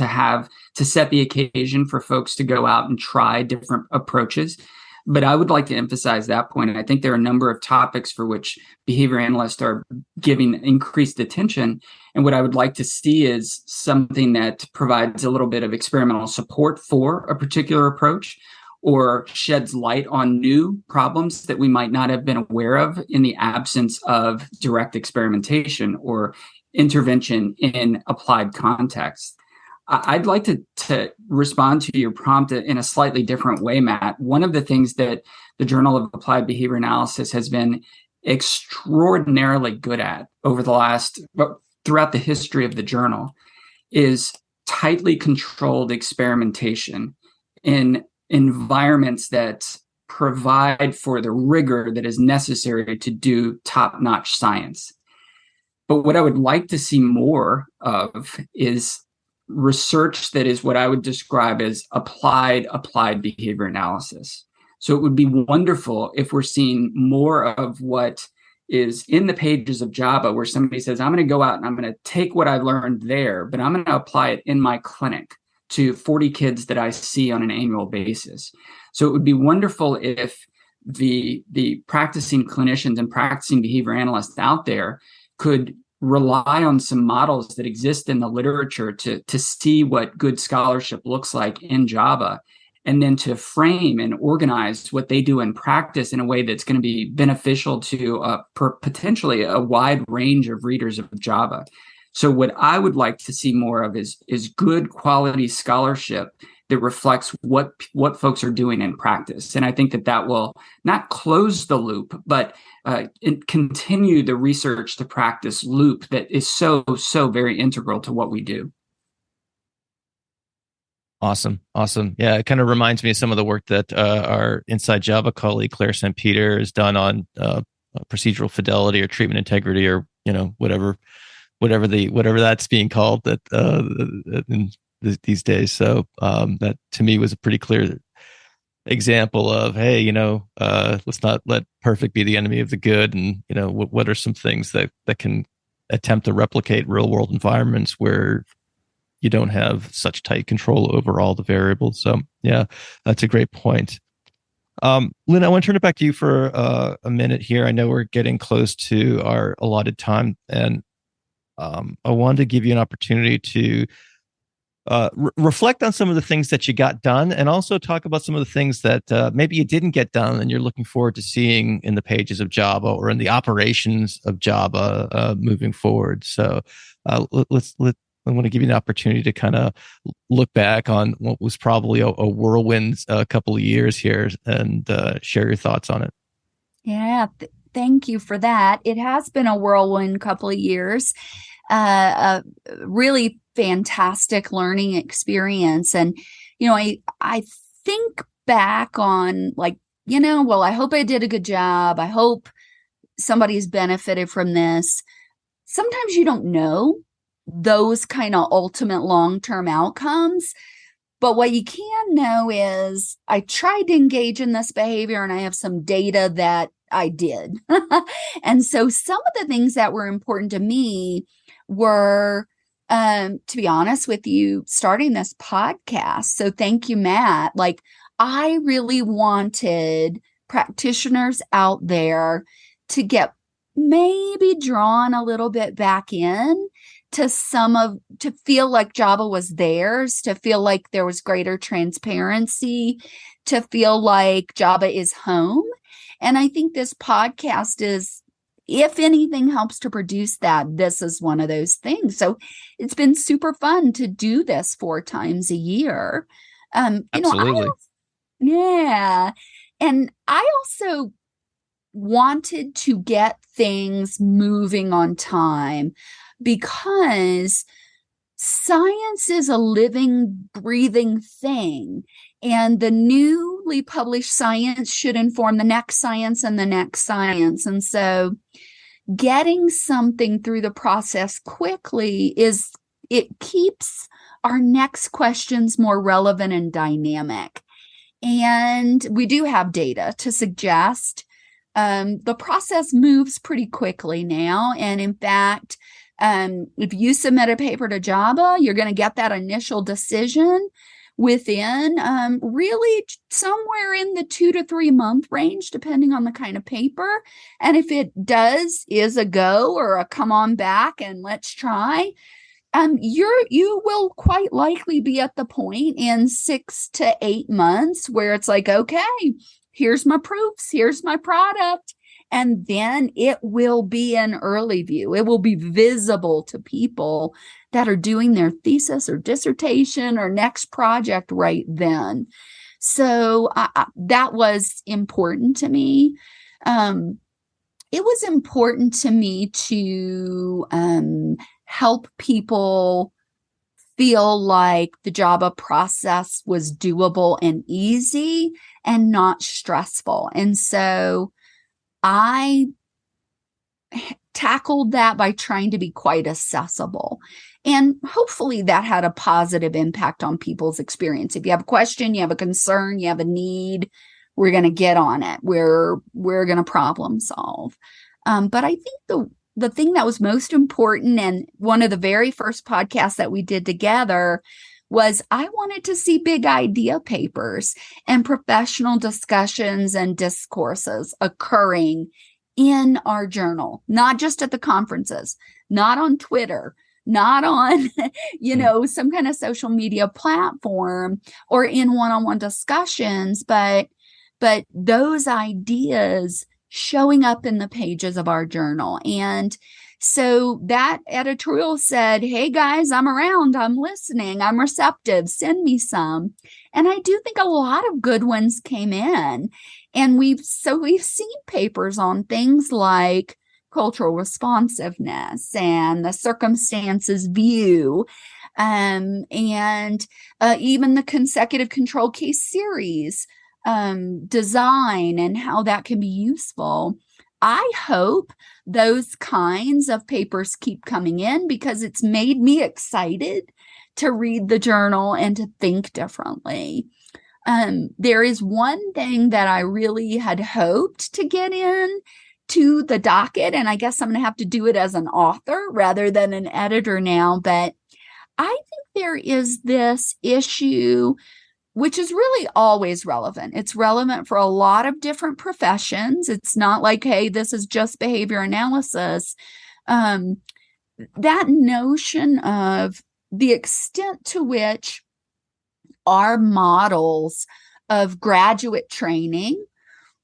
set the occasion for folks to go out and try different approaches. But I would like to emphasize that point. And I think there are a number of topics for which behavior analysts are giving increased attention. And what I would like to see is something that provides a little bit of experimental support for a particular approach, or sheds light on new problems that we might not have been aware of in the absence of direct experimentation or intervention in applied context. I'd like to respond to your prompt in a slightly different way, Matt. One of the things that the Journal of Applied Behavior Analysis has been extraordinarily good at throughout the history of the journal is tightly controlled experimentation in environments that provide for the rigor that is necessary to do top-notch science. But what I would like to see more of is research that is what I would describe as applied behavior analysis. So it would be wonderful if we're seeing more of what is in the pages of JABA, where somebody says, I'm going to go out and I'm going to take what I learned there, but I'm going to apply it in my clinic to 40 kids that I see on an annual basis. So it would be wonderful if the practicing clinicians and practicing behavior analysts out there could rely on some models that exist in the literature to see what good scholarship looks like in JABA, and then to frame and organize what they do in practice in a way that's going to be beneficial to potentially a wide range of readers of JABA. So what I would like to see more of is good quality scholarship that reflects what folks are doing in practice. And I think that will not close the loop, but continue the research to practice loop that is so very integral to what we do. Awesome. Yeah, it kind of reminds me of some of the work that our Inside JABA colleague Claire St. Peter has done on procedural fidelity or treatment integrity, or whatever that's being called in these days. So that to me was a pretty clear example of, hey, let's not let perfect be the enemy of the good, and what are some things that can attempt to replicate real world environments where you don't have such tight control over all the variables. So yeah, that's a great point. Lynn, I want to turn it back to you for a minute here. I know we're getting close to our allotted time, and I wanted to give you an opportunity to reflect on some of the things that you got done, and also talk about some of the things that maybe you didn't get done and you're looking forward to seeing in the pages of JABA or in the operations of JABA moving forward. So I want to give you an opportunity to kind of look back on what was probably a whirlwind couple of years here, and share your thoughts on it. Yeah, thank you for that. It has been a whirlwind couple of years, a really fantastic learning experience. And, I think back on well, I hope I did a good job. I hope somebody's benefited from this. Sometimes you don't know those kind of ultimate long-term outcomes. But what you can know is I tried to engage in this behavior, and I have some data that I did. And so some of the things that were important to me were, to be honest with you, starting this podcast. So thank you, Matt. I really wanted practitioners out there to get maybe drawn a little bit back in to feel like JABA was theirs, to feel like there was greater transparency, to feel like JABA is home. And I think this podcast is, if anything helps to produce that, this is one of those things. So it's been super fun to do this 4 times a year. Absolutely. Yeah. And I also wanted to get things moving on time, because science is a living, breathing thing. And the newly published science should inform the next science and the next science. And so getting something through the process quickly it keeps our next questions more relevant and dynamic. And we do have data to suggest the process moves pretty quickly now. And in fact, if you submit a paper to JABA, you're going to get that initial decision within really somewhere in the 2 to 3 month range, depending on the kind of paper. And if it is a go or a come on back and let's try, you will quite likely be at the point in 6 to 8 months where it's like, okay, here's my proofs, here's my product. And then it will be an early view. It will be visible to people that are doing their thesis or dissertation or next project right then. So that was important to me. It was important to me to help people feel like the JABA process was doable and easy and not stressful. And so I tackled that by trying to be quite accessible. And hopefully that had a positive impact on people's experience. If you have a question, you have a concern, you have a need, we're going to get on it. We're going to problem solve. But I think the thing that was most important, and one of the very first podcasts that we did together, was I wanted to see big idea papers and professional discussions and discourses occurring in our journal, not just at the conferences, not on Twitter, not on, some kind of social media platform or in one-on-one discussions, but those ideas showing up in the pages of our journal. And so that editorial said, hey guys, I'm around, I'm listening, I'm receptive, send me some. And I do think a lot of good ones came in. And we've seen papers on things like cultural responsiveness and the circumstances view, and even the consecutive control case series design and how that can be useful. I hope those kinds of papers keep coming in because it's made me excited to read the journal and to think differently. There is one thing that I really had hoped to get in to the docket, and I guess I'm going to have to do it as an author rather than an editor now, but I think there is this issue which is really always relevant. It's relevant for a lot of different professions. It's not like, hey, this is just behavior analysis. That notion of the extent to which our models of graduate training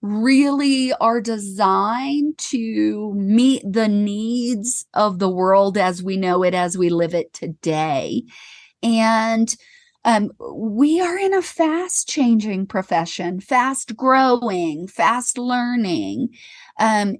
really are designed to meet the needs of the world as we know it, as we live it today. And we are in a fast changing profession, fast growing, fast learning. And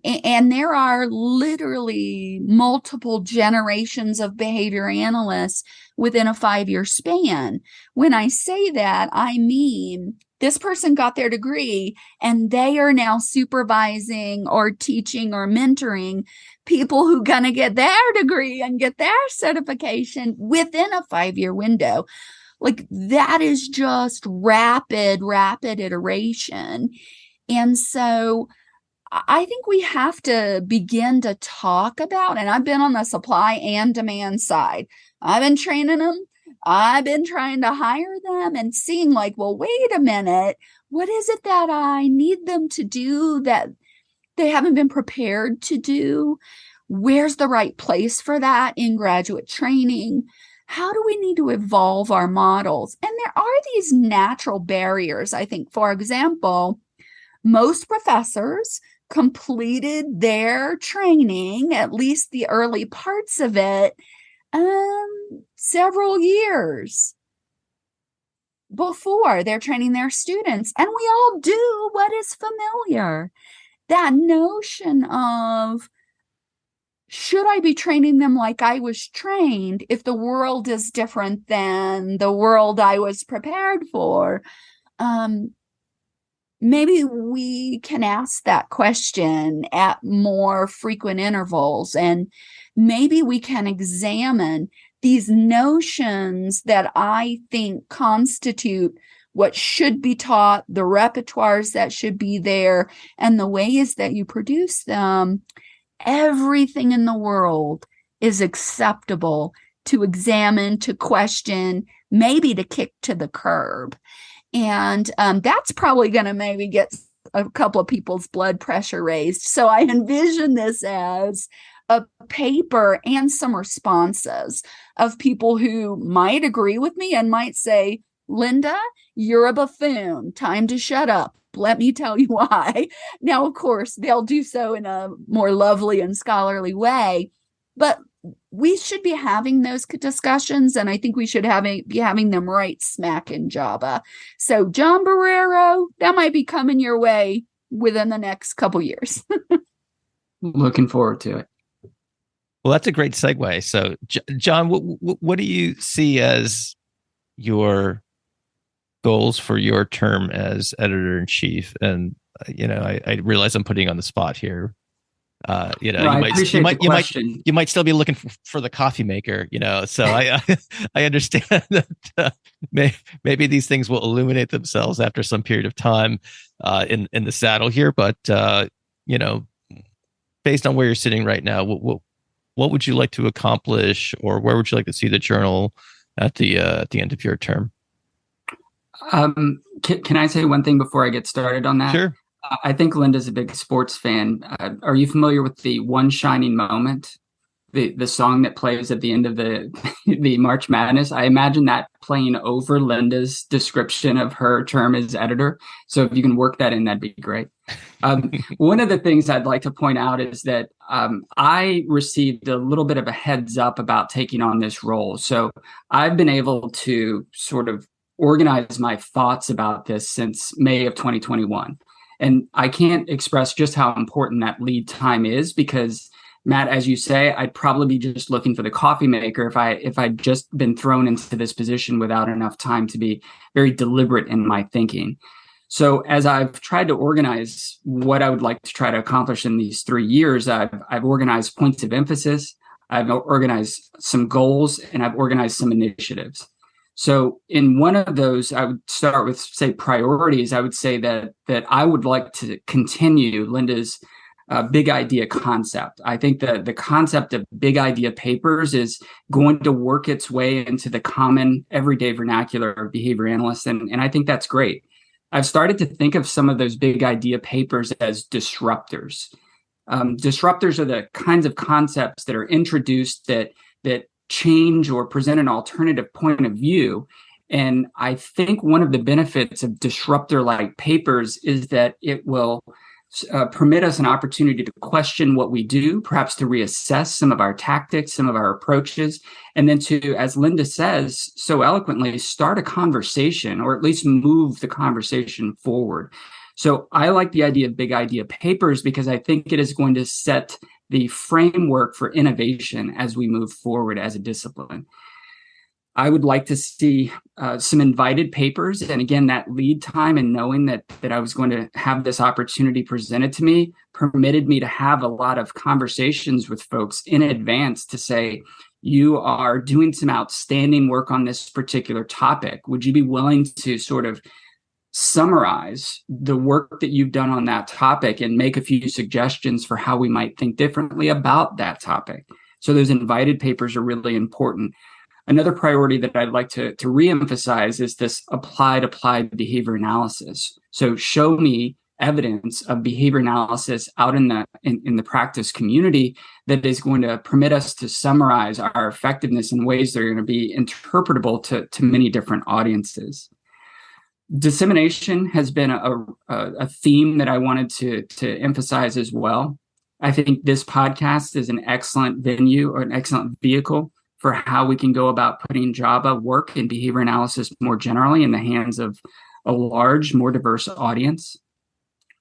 there are literally multiple generations of behavior analysts within a 5-year span. When I say that, I mean, this person got their degree and they are now supervising or teaching or mentoring people who are going to get their degree and get their certification within a 5-year window. Like that is just rapid iteration. And so I think we have to begin to talk about, and I've been on the supply and demand side. I've been training them. I've been trying to hire them and seeing like, well, wait a minute, what is it that I need them to do that they haven't been prepared to do? Where's the right place for that in graduate training? How do we need to evolve our models? And there are these natural barriers, I think. For example, most professors completed their training, at least the early parts of it, several years before they're training their students. And we all do what is familiar. That notion of, should I be training them like I was trained if the world is different than the world I was prepared for? Maybe we can ask that question at more frequent intervals, and maybe we can examine these notions that I think constitute what should be taught, the repertoires that should be there, and the ways that you produce them. Everything in the world is acceptable to examine, to question, maybe to kick to the curb. And that's probably going to maybe get a couple of people's blood pressure raised. So I envision this as a paper and some responses of people who might agree with me and might say, Linda, you're a buffoon. Time to shut up. Let me tell you why. Now, of course, they'll do so in a more lovely and scholarly way, but we should be having those discussions, and I think we should be having them right smack in JABA. So, John Borrero, that might be coming your way within the next couple years. Looking forward to it. Well, that's a great segue. So, John, what do you see as your goals for your term as editor in chief? And I realize I'm putting you on the spot here. No, I appreciate the question. You might still be looking for the coffee maker. So I understand that maybe these things will illuminate themselves after some period of time in the saddle here. But based on where you're sitting right now, what would you like to accomplish, or where would you like to see the journal at the end of your term? Can I say one thing before I get started on that? Sure. I think Linda's a big sports fan. Are you familiar with the One Shining Moment, the song that plays at the end of the the March Madness? I imagine that playing over Linda's description of her term as editor. So if you can work that in, that'd be great. One of the things I'd like to point out is that I received a little bit of a heads up about taking on this role. So I've been able to sort of organize my thoughts about this since May of 2021. And I can't express just how important that lead time is, because Matt, as you say, I'd probably be just looking for the coffee maker if I'd just been thrown into this position without enough time to be very deliberate in my thinking. So as I've tried to organize what I would like to try to accomplish in these 3 years, I've organized points of emphasis, I've organized some goals, and I've organized some initiatives. So in one of those, I would start with, say, priorities. I would say that I would like to continue Linda's big idea concept. I think that the concept of big idea papers is going to work its way into the common everyday vernacular of behavior analysts. And I think that's great. I've started to think of some of those big idea papers as disruptors. Disruptors are the kinds of concepts that are introduced that change or present an alternative point of view. And I think one of the benefits of disruptor-like papers is that it will permit us an opportunity to question what we do, perhaps to reassess some of our tactics, some of our approaches, and then to, as Linda says so eloquently, start a conversation, or at least move the conversation forward. So I like the idea of big idea papers because I think it is going to set the framework for innovation as we move forward as a discipline. I would like to see some invited papers. And again, that lead time and knowing that I was going to have this opportunity presented to me permitted me to have a lot of conversations with folks in advance to say, you are doing some outstanding work on this particular topic. Would you be willing to sort of summarize the work that you've done on that topic and make a few suggestions for how we might think differently about that topic? So those invited papers are really important. Another priority that I'd like to reemphasize is this applied behavior analysis. So show me evidence of behavior analysis out in the practice community that is going to permit us to summarize our effectiveness in ways that are going to be interpretable to many different audiences. Dissemination has been a theme that I wanted to emphasize as well. I think this podcast is an excellent venue or an excellent vehicle for how we can go about putting JABA work and behavior analysis more generally in the hands of a large, more diverse audience.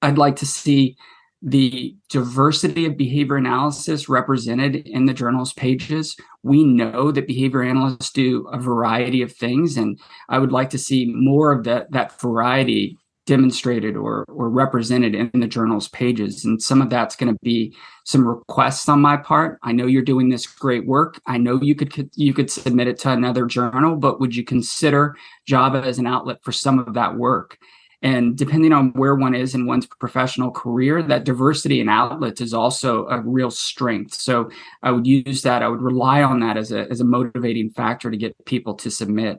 I'd like to see the diversity of behavior analysis represented in the journal's pages. We know that behavior analysts do a variety of things, and I would like to see more of that variety demonstrated or represented in the journal's pages. And some of that's going to be some requests on my part. I know you're doing this great work. I know you could submit it to another journal, but would you consider JABA as an outlet for some of that work? And depending on where one is in one's professional career, that diversity in outlets is also a real strength. So I would use that. I would rely on that as a motivating factor to get people to submit.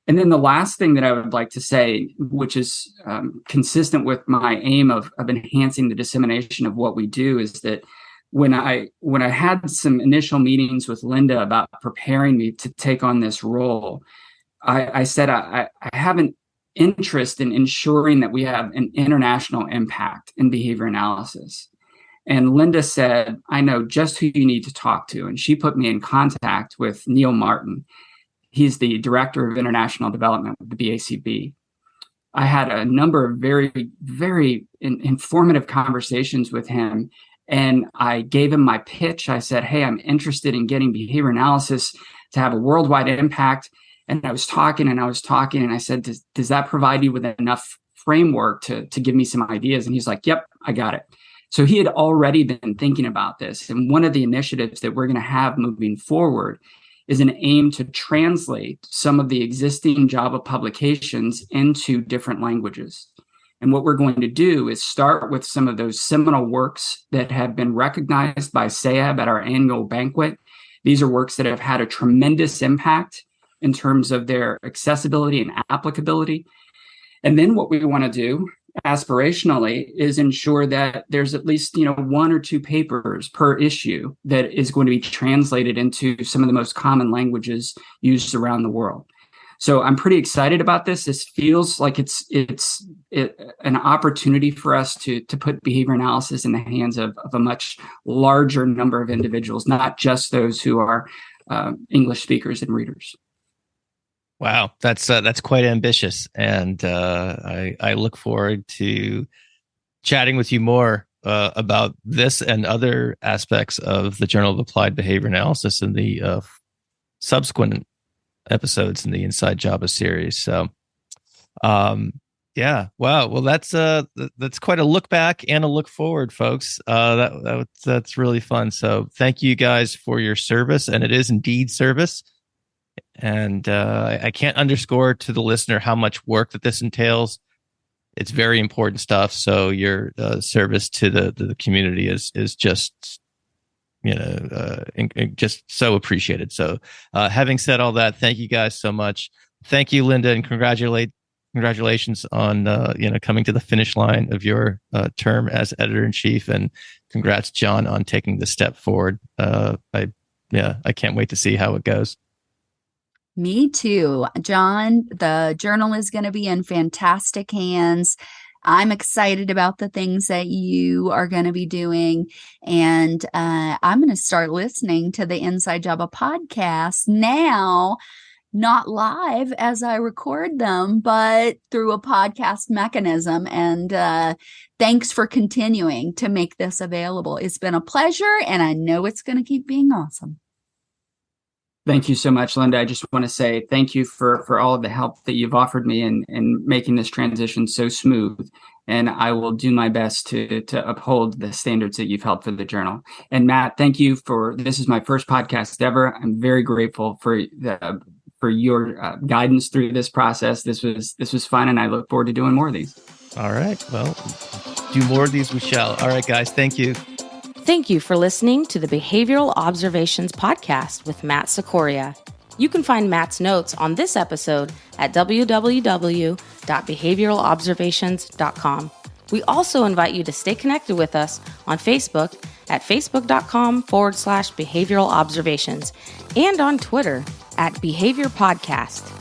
And then the last thing that I would like to say, which is consistent with my aim of enhancing the dissemination of what we do, is that when I had some initial meetings with Linda about preparing me to take on this role, I said I have an interest in ensuring that we have an international impact in behavior analysis. And Linda said, I know just who you need to talk to. And she put me in contact with Neil Martin. He's the Director of International Development with the BACB. I had a number of very, very informative conversations with him. And I gave him my pitch. I said, hey, I'm interested in getting behavior analysis to have a worldwide impact. And I was talking and I said, does that provide you with enough framework to give me some ideas? And he's like, yep, I got it. So he had already been thinking about this. And one of the initiatives that we're going to have moving forward is an aim to translate some of the existing Java publications into different languages. And what we're going to do is start with some of those seminal works that have been recognized by SAAB at our annual banquet. These are works that have had a tremendous impact in terms of their accessibility and applicability. And then what we want to do aspirationally is ensure that there's at least, one or two papers per issue that is going to be translated into some of the most common languages used around the world. So I'm pretty excited about this. This feels like it's an opportunity for us to put behavior analysis in the hands of a much larger number of individuals, not just those who are English speakers and readers. Wow, that's quite ambitious, and I look forward to chatting with you more about this and other aspects of the Journal of Applied Behavior Analysis in the subsequent episodes in the Inside JABA series. So, yeah, wow. Well, that's quite a look back and a look forward, folks. That's really fun. So, thank you guys for your service, and it is indeed service. And I can't underscore to the listener how much work that this entails. It's very important stuff. So your service to the community is just, just so appreciated. So having said all that, thank you guys so much. Thank you, Linda, and congratulations on coming to the finish line of your term as editor-in-chief, and congrats, John, on taking the step forward. I can't wait to see how it goes. Me too. John, the journal is going to be in fantastic hands. I'm excited about the things that you are going to be doing. And I'm going to start listening to the Inside JABA podcast now, not live as I record them, but through a podcast mechanism. And thanks for continuing to make this available. It's been a pleasure, and I know it's going to keep being awesome. To you so much, Linda. I just want to say thank you for all of the help that you've offered me in making this transition so smooth. And I will do my best to uphold the standards that you've held for the journal. And Matt, thank you this is my first podcast ever. I'm very grateful for your guidance through this process. This was fun, and I look forward to doing more of these. All right. Well, do more of these we shall. All right, guys. Thank you. Thank you for listening to the Behavioral Observations podcast with Matt Sikoria. You can find Matt's notes on this episode at www.behavioralobservations.com. We also invite you to stay connected with us on Facebook at facebook.com/behavioral observations and on Twitter at Behavior Podcast.